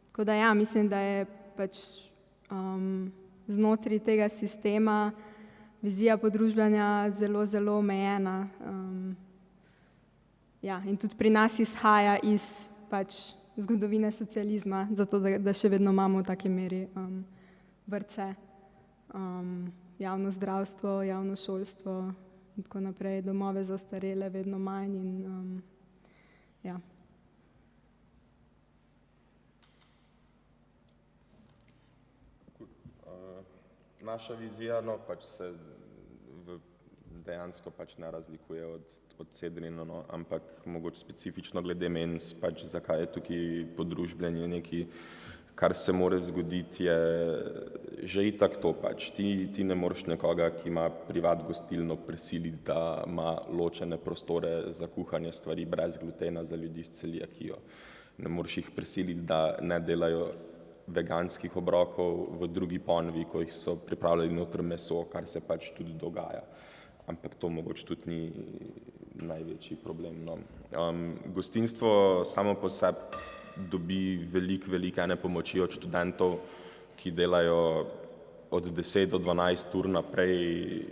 Tako da mislim, da je pač znotraj tega sistema vizija podružbljanja zelo omejena. In tudi pri nas izhaja iz pač zgodovine socializma, zato da še vedno imamo v taki meri vrtce, javno zdravstvo, javno šolstvo in tako naprej, domove za ostarele vedno manj in Naša vizija pač se dejansko pač ne razlikuje od Cedrine, ampak mogoče specifično glede menz, pač zakaj je tukaj podružbljanje nekaj, kar se mora zgoditi, je že itak to pač. Ti ne moreš nekoga, ki ima privat gostilno, prisiliti, da ima ločene prostore za kuhanje stvari brez glutena za ljudi s celiakijo. Ne moreš jih prisiliti, da ne delajo veganskih obrokov v drugi ponvi, ko jih so pripravljali noter meso, kar se pač tudi dogaja. Ampak to mogoče tudi ni največji problem. Gostinstvo samo po sebi dobi veliko ene pomoči od študentov, ki delajo od 10 do 12 ur naprej,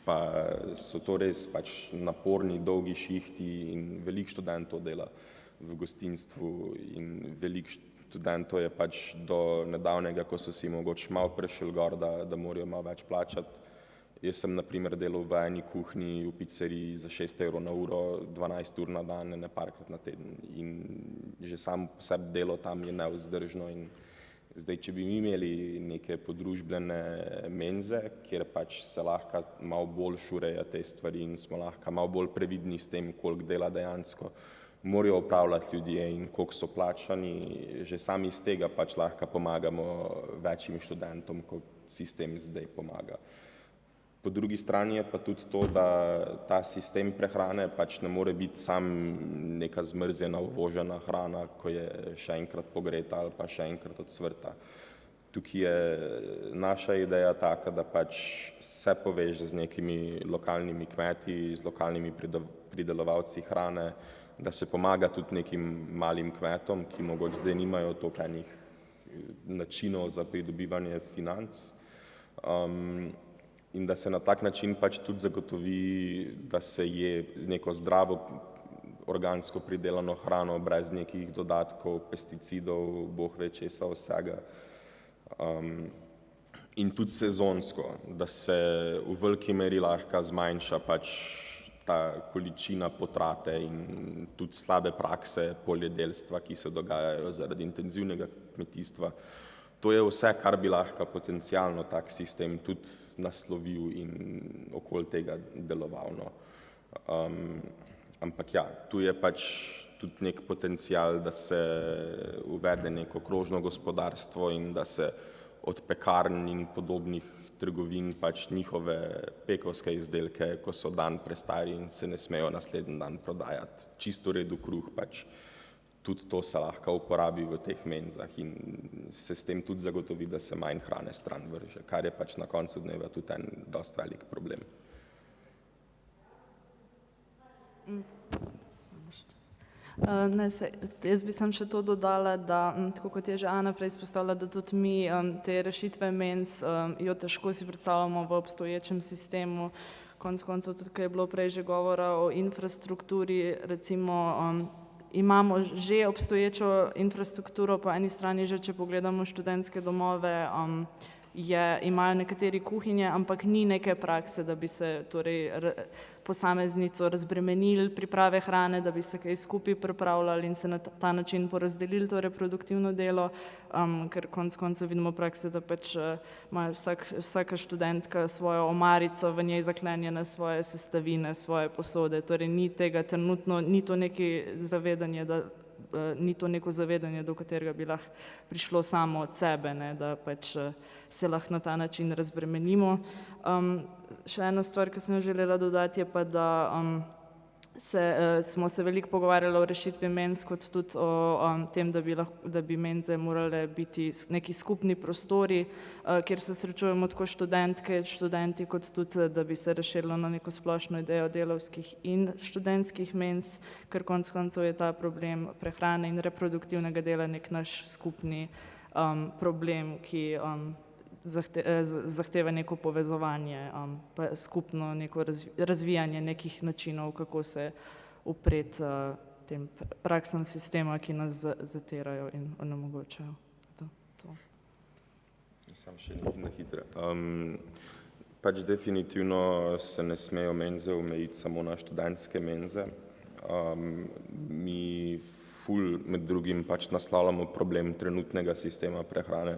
pa so to res pač naporni, dolgi šihti in veliko študentov dela v gostinstvu in veliko študentov je pač do nedavnega, ko so si mogoče malo prešli gor, da morajo malo več plačati. Jaz sem na primer delal v eni kuhinji v pizzeriji za 6 evrov na uro, 12 ur na dan, ne parkrat na teden. In že samo po sebi delo tam je nevzdržno. In zdaj, če bi mi imeli neke podružbljene menze, kjer pač se lahko malo bolj šurejo te stvari in smo lahko malo bolj previdni s tem, koliko dela dejansko morajo opravljati ljudje in koliko so plačani, že sami iz tega pač lahko pomagamo večjim študentom, kot sistem zdaj pomaga. Po drugi strani je pa tudi to, da ta sistem prehrane pač ne more biti sam neka zmrzjena, uvožena hrana, ko je še enkrat pogreta ali pa še enkrat odsvrta. Tukaj je naša ideja taka, da pač se poveže z nekimi lokalnimi kmeti, z lokalnimi pridelovalci hrane, da se pomaga tudi nekim malim kmetom, ki mogoče zdaj nimajo toliko enih načinov za pridobivanje financ. In da se na tak način pač tudi zagotovi, da se je neko zdravo organsko pridelano hrano brez nekih dodatkov, pesticidov, bog ve česa vsega. In tudi sezonsko, da se v veliki meri lahko zmanjša pač ta količina potrate in tudi slabe prakse poljedelstva, ki se dogajajo zaradi intenzivnega kmetijstva. To je vse, kar bi lahko potencialno tak sistem tudi naslovil in okoli tega deloval. Ampak ja, tu je pač tudi nek potencial, da se uvede neko krožno gospodarstvo in da se od pekarn in podobnih trgovin pač njihove pekovske izdelke, ko so dan prestari in se ne smejo naslednji dan prodajati. Čisto redu kruh pač. Tudi to se lahko uporabi v teh menzah in se s tem tudi zagotovi, da se manj hrane stran vrže, kar je pač na koncu dneva tudi en dosti velik problem. Jaz bi sam še to dodala, da tako kot je že Ana prej izpostavila, da tudi mi te rešitve menz jo težko si predstavljamo v obstoječem sistemu. Konec koncev tudi, ko je bilo prej že govora o infrastrukturi, recimo imamo že obstoječo infrastrukturo, po eni strani že, če pogledamo študentske domove, imajo nekateri kuhinje, ampak ni neke prakse, da bi se torej posameznico razbremenili priprave hrane, da bi se kaj skupaj pripravljali in se na ta način porazdelili to reproduktivno delo, ker konec koncev vidimo prakse, da pač ima vsaka študentka svojo omarico, v njej zaklenjene svoje sestavine, svoje posode, torej ni tega trenutno, ni to neko zavedanje, do katerega bi lahko prišlo samo od sebe, ne, da pač se lahko na ta način razbremenimo. Še ena stvar, ki sem jo želela dodati, je pa, da smo se veliko pogovarjali o rešitvi menz, kot tudi o tem, da bi menze morale biti neki skupni prostori, kjer se srečujemo tako študenti, kot tudi, da bi se razširilo na neko splošno idejo delavskih in študentskih menz, ker konec koncev je ta problem prehrane in reproduktivnega dela nek naš skupni problem, ki zahteva neko povezovanje, pa skupno neko razvijanje nekih načinov, kako se upreti tem praksam sistema, ki nas zatirajo in onemogočajo. Sam še nekaj na hitro. Pač definitivno se ne smejo menze omejiti samo na študentske menze. Mi med drugim pač naslavljamo problem trenutnega sistema prehrane,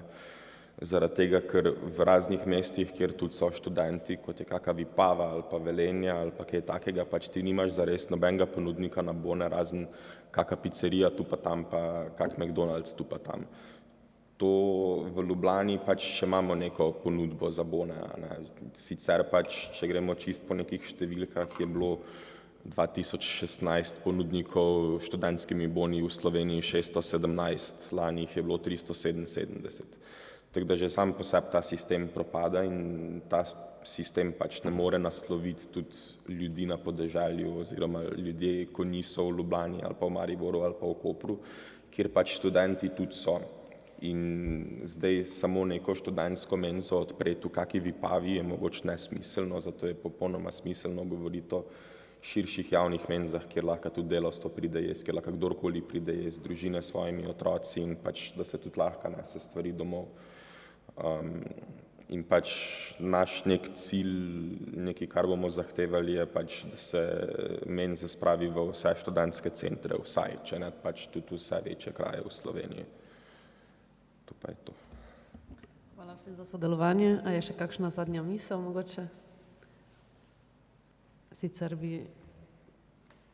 zaradi tega, ker v raznih mestih, kjer tudi so študenti, kot je kaka Vipava ali pa Velenje ali pa kaj takega, pač ti nimaš zares nobenega ponudnika na bone, razen kaka pizzerija tu pa tam, pa kak McDonald's tu pa tam. To v Ljubljani pač še imamo neko ponudbo za bone. Sicer pač, če gremo čist po nekih številkah, je bilo 2016 ponudnikov študentskimi boni v Sloveniji 617, lani jih je bilo 377. Tako da že sam po sebi ta sistem propada in ta sistem pač ne more nasloviti tudi ljudi na podeželju oziroma ljudje, ko niso v Ljubljani ali pa v Mariboru ali pa v Kopru, kjer pač študenti tudi so. In zdaj samo neko študentsko menzo odpreti v kaki Vipavi je mogoče nesmiselno, zato je popolnoma smiselno govoriti o širših javnih menzah, kjer lahko tudi delavstvo pride jesti, kjer lahko kdorkoli pride jesti, družine s svojimi otroci in pač, da se tudi lahko nese stvari domov. In pač naš nek cilj, nekaj, kar bomo zahtevali, je pač, da se menze spravi v vse študentske centre, vsaj, če ne pač tudi vse večje kraje v Sloveniji. To pa je to. Hvala vsem za sodelovanje. A je še kakšna zadnja misel mogoče? Sicer bi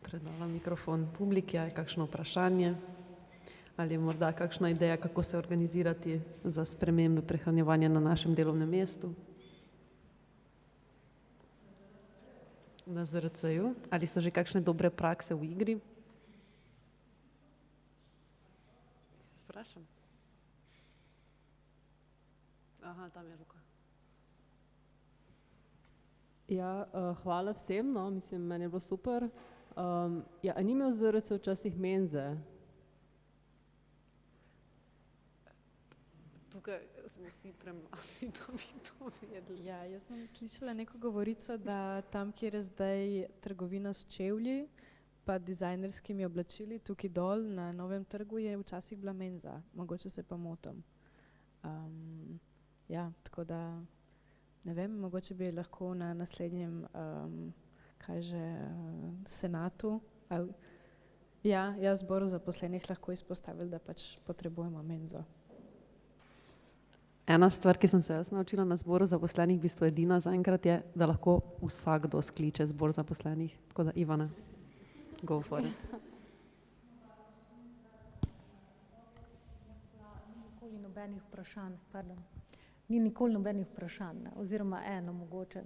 predala mikrofon publiki, a je kakšno vprašanje? Ali je morda kakšna ideja, kako se organizirati za spremembe prehranjevanja na našem delovnem mestu? na ZRC-ju? Ali so že kakšne dobre prakse v igri? Vprašam. Aha, tam je Luka. Ja, hvala vsem, no, mislim, meni je bilo super. Ja, a ni imel ZRC včasih menze? Tukaj smo vsi premladi, da bi to vedeli. Ja, jaz sem slišala neko govorico, da tam, kjer je zdaj trgovina s čevlji, pa dizajnerskimi oblačili, tukaj dol na Novem trgu je včasih bila menza. Mogoče se pa motim. Ja, tako da, ne vem, mogoče bi lahko na naslednjem, senatu, zboru zaposlenih lahko izpostavili, da pač potrebujemo menzo. Ena stvar, ki sem se jaz naučila na zboru zaposlenih, v bistvu edina zaenkrat je, da lahko vsakdo skliče zbor zaposlenih. Tako da, Ivana, go for it. Ni nikoli nobenih vprašanj, oziroma eno mogoče.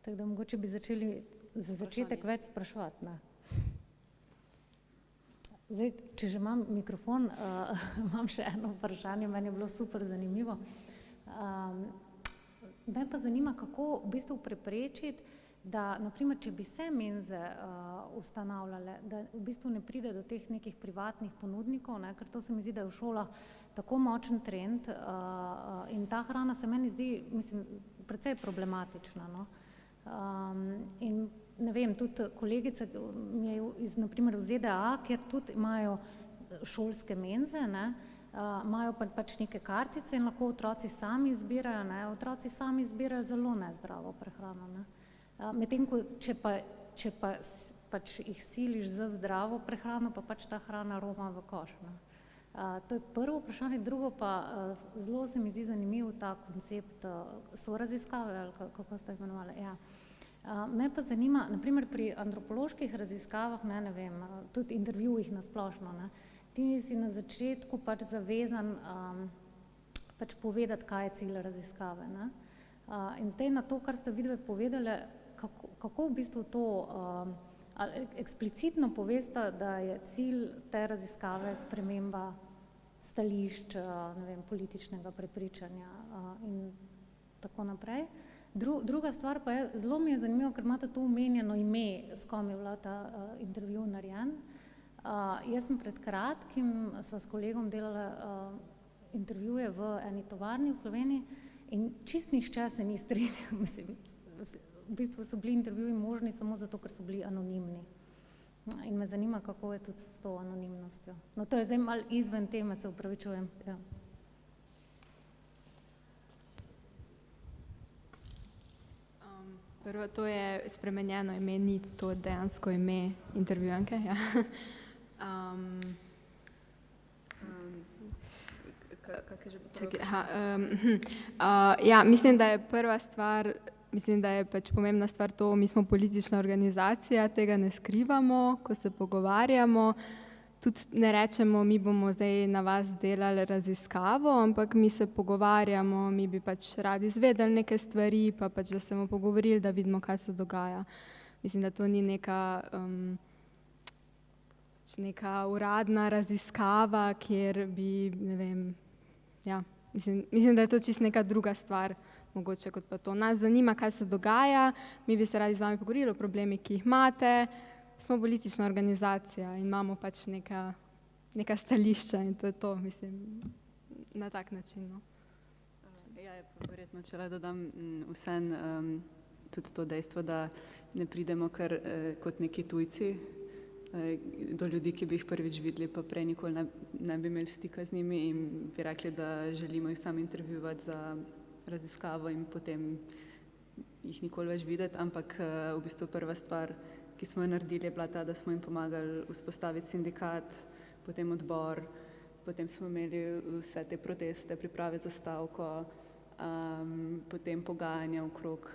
Tako da mogoče bi začeli za začetek več spraševati. Zdaj, če že imam mikrofon, imam še eno vprašanje, meni je bilo super zanimivo. Me pa zanima, kako v bistvu preprečiti, da naprimer, če bi se menze ustanavljale, da v bistvu ne pride do teh nekih privatnih ponudnikov, ker to se mi zdi, da je v šolah tako močen trend in ta hrana se meni zdi, mislim, precej problematična. In ne vem, tudi kolegica mi je naprimer v ZDA, kjer tudi imajo šolske menze, imajo pač neke kartice in lahko otroci sami izbirajo, otroci sami izbirajo zelo nezdravo prehrano. Medtem ko če pa pač jih siliš za zdravo prehrano, pa pač ta hrana roma v koš. To je prvo vprašanje, drugo pa zelo se mi zdi zanimiv ta koncept soraziskave, ali kako ste imenovali. Ja. Me pa zanima, naprimer pri antropoloških raziskavah, ne vem, tudi intervjujih na splošno, ti si na začetku pač zavezan pač povedati, kaj je cilj raziskave. In zdaj na to, kar ste vidve povedali, kako v bistvu to eksplicitno povesta, da je cilj te raziskave sprememba stališč, ne vem, političnega prepričanja in tako naprej. Druga stvar pa je, zelo mi je zanimivo, ker imate to omenjeno ime, s kom je bila ta intervju narejen. Jaz sem pred kratkim sva s kolegom delala intervjuje v eni tovarni v Sloveniji in čist nihče se ni strinjal, mislim, v bistvu so bili intervjuji možni samo zato, ker so bili anonimni. In me zanima, kako je tudi s to anonimnostjo. No, to je zdaj malo izven teme, se opravičujem. Ja. Prvo, to je spremenjeno ime, ni to dejansko ime intervjujanke. Ja. Ja, mislim, da je prva stvar, mislim, da je pač pomembna stvar to, mi smo politična organizacija, tega ne skrivamo, ko se pogovarjamo. Tudi ne rečemo, mi bomo zdaj na vas delali raziskavo, ampak mi se pogovarjamo, mi bi pač radi izvedeli neke stvari, pa pač da se bomo pogovorili, da vidimo, kaj se dogaja. Mislim, da to ni neka uradna raziskava, kjer bi, ne vem, ja, mislim, da je to čisto neka druga stvar, mogoče kot pa to. Nas zanima, kaj se dogaja, mi bi se radi z vami pogovorili o problemih, ki jih imate. Smo politična organizacija in imamo pač neka stališča in to je to, mislim, na tak način. No. Ja, verjetno, če le dodam vseeno tudi to dejstvo, da ne pridemo kar kot neki tujci do ljudi, ki bi jih prvič videli, pa prej nikoli ne bi imeli stika z njimi in bi rekli, da želimo jih sami intervjuvati za raziskavo in potem jih nikoli več videti, ampak v bistvu prva stvar, ki smo jo naredili, je bila ta, da smo jim pomagali vzpostaviti sindikat, potem odbor, potem smo imeli vse te proteste, priprave za stavko, potem pogajanja okrog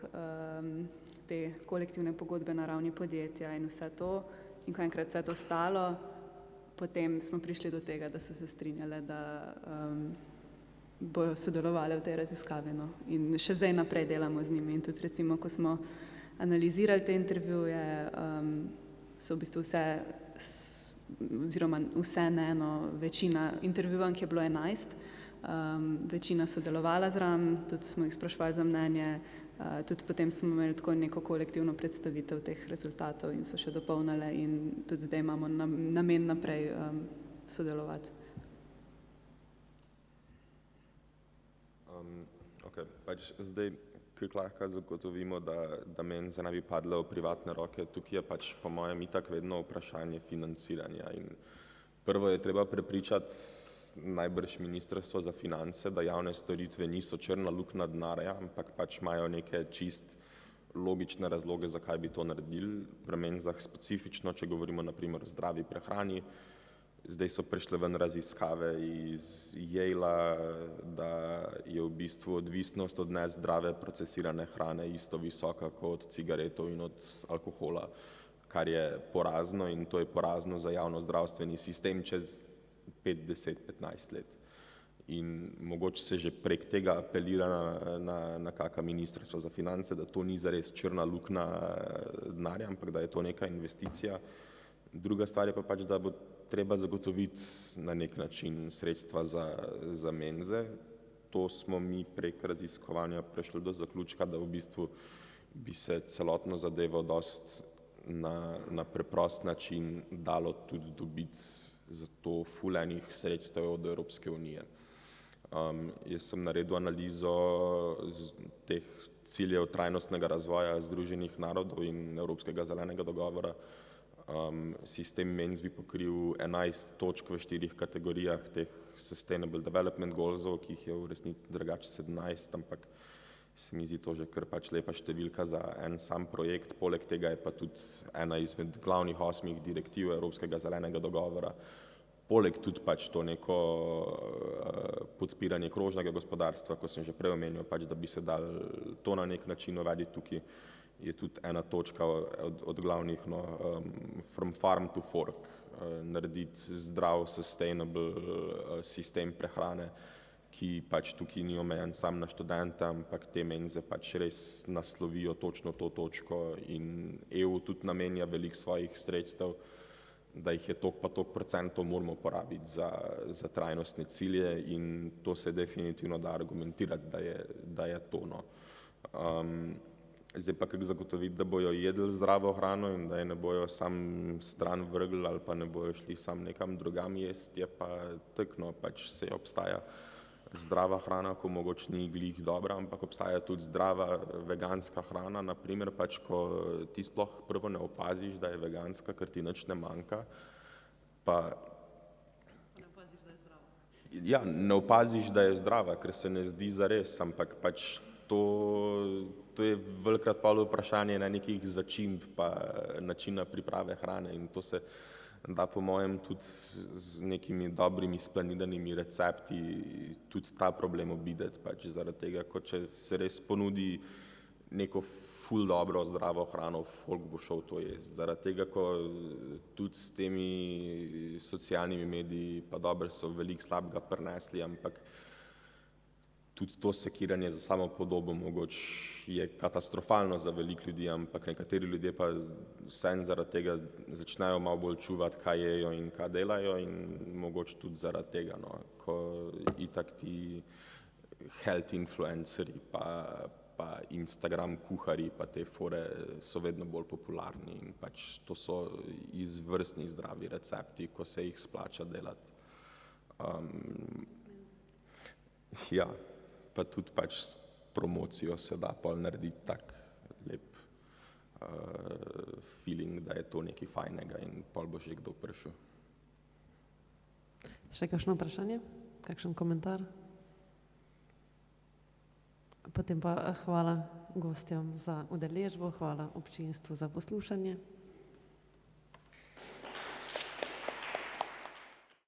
te kolektivne pogodbe na ravni podjetja in vse to. In ko enkrat vse to stalo, potem smo prišli do tega, da so se strinjale, da bojo sodelovali v tej raziskavi. No. In še zdaj naprej delamo z njimi. In tudi recimo, ko smo analizirali te intervjuje, so v bistvu vse ne eno, večina intervjuvank je bilo 11, večina sodelovala zraven, tudi smo jih spraševali za mnenje, tudi potem smo imeli tako neko kolektivno predstavitev teh rezultatov in so še dopolnile in tudi zdaj imamo namen naprej sodelovati. Okay, pač zdaj, kako lahko zagotovimo, da menza ne bi padla v privatne roke, tukaj je pač po mojem itak vedno vprašanje financiranja in prvo je treba prepričati najbrž Ministrstvo za finance, da javne storitve niso črna luknja denarja, ampak pač imajo neke čist logične razloge, zakaj bi to naredili. Pri menzah specifično, če govorimo naprimer o zdravi prehrani, zdaj so prišle ven raziskave iz Yale, da je v bistvu odvisnost od nezdrave procesirane hrane isto visoka kot od cigaretov in od alkohola, kar je porazno in to je porazno za javnozdravstveni sistem čez 5, 10, 15 let. In mogoče se že prek tega apelira na kakšno Ministrstvo za finance, da to ni zares črna luknja denarja, ampak da je to neka investicija. Druga stvar je pa pač, da bo treba zagotoviti na nek način sredstva za menze. To smo mi prek raziskovanja prišli do zaključka, da v bistvu bi se celotno zadevo dost na preprost način dalo tudi dobiti za to ful enih sredstev od Evropske unije. Jaz sem naredil analizo teh ciljev trajnostnega razvoja Združenih narodov in Evropskega zelenega dogovora. Sistem menz bi pokril 11 točk v 4 kategorijah teh Sustainable Development Goalsov, ki jih je v resnici drugače 17, ampak se mi zdi to že kar pač lepa številka za en sam projekt. Poleg tega je pa tudi ena izmed glavnih 8 direktiv Evropskega zelenega dogovora. Poleg tudi pač to neko podpiranje krožnega gospodarstva, ko sem že prej omenil, pač, da bi se dal to na nek način uvediti tukaj, je tudi ena točka od glavnih, from farm to fork, narediti zdrav, sustainable sistem prehrane, ki pač tukaj ni omejen sam na študente, ampak te menze pač res naslovijo točno to točko in EU tudi namenja veliko svojih sredstev, da jih je toliko pa toliko procentov moramo porabiti za trajnostne cilje in to se definitivno da argumentirati, da je to. Zdaj pa kako zagotoviti, da bojo jedli zdravo hrano in da je ne bojo sam stran vrgli ali pa ne bojo šli sam nekam drugam jesti, je pa tekno, pač se obstaja zdrava hrana, ko mogoče ni glih dobra, ampak obstaja tudi zdrava veganska hrana, naprimer pač, ko ti sploh prvo ne opaziš, da je veganska, ker ti nič ne manjka, pa Ne opaziš, da je zdrava. ja, ne opaziš, da je zdrava, ker se ne zdi zares, ampak pač to je velikokrat pa vprašanje na nekih začimb pa načina priprave hrane in to se da po mojem tudi z nekimi dobrimi splaniranimi recepti tudi ta problem obideti, pač zaradi tega, kot če se res ponudi neko ful dobro zdravo hrano, folk bo šel to jesti. Zaradi tega, ko tudi s temi socialnimi mediji, pa dobro so veliko slabega prinesli, ampak tudi to sekiranje za samo podobo mogoče je katastrofalno za veliko ljudi, ampak nekateri ljudje pa vseeno zaradi tega začnejo malo bolj čuvati, kaj jejo in kaj delajo in mogoče tudi zaradi tega, ko itak ti health influencerji pa Instagram kuharji pa te fore so vedno bolj popularni in pač to so izvrstni zdravi recepti, ko se jih splača delati. Ja, pa tudi pač s promocijo se da pol narediti tak lep feeling, da je to nekaj fajnega in pol bo že kdo prišel. Še kakšno vprašanje? Kakšen komentar? Potem pa hvala gostjam za udeležbo, hvala občinstvu za poslušanje.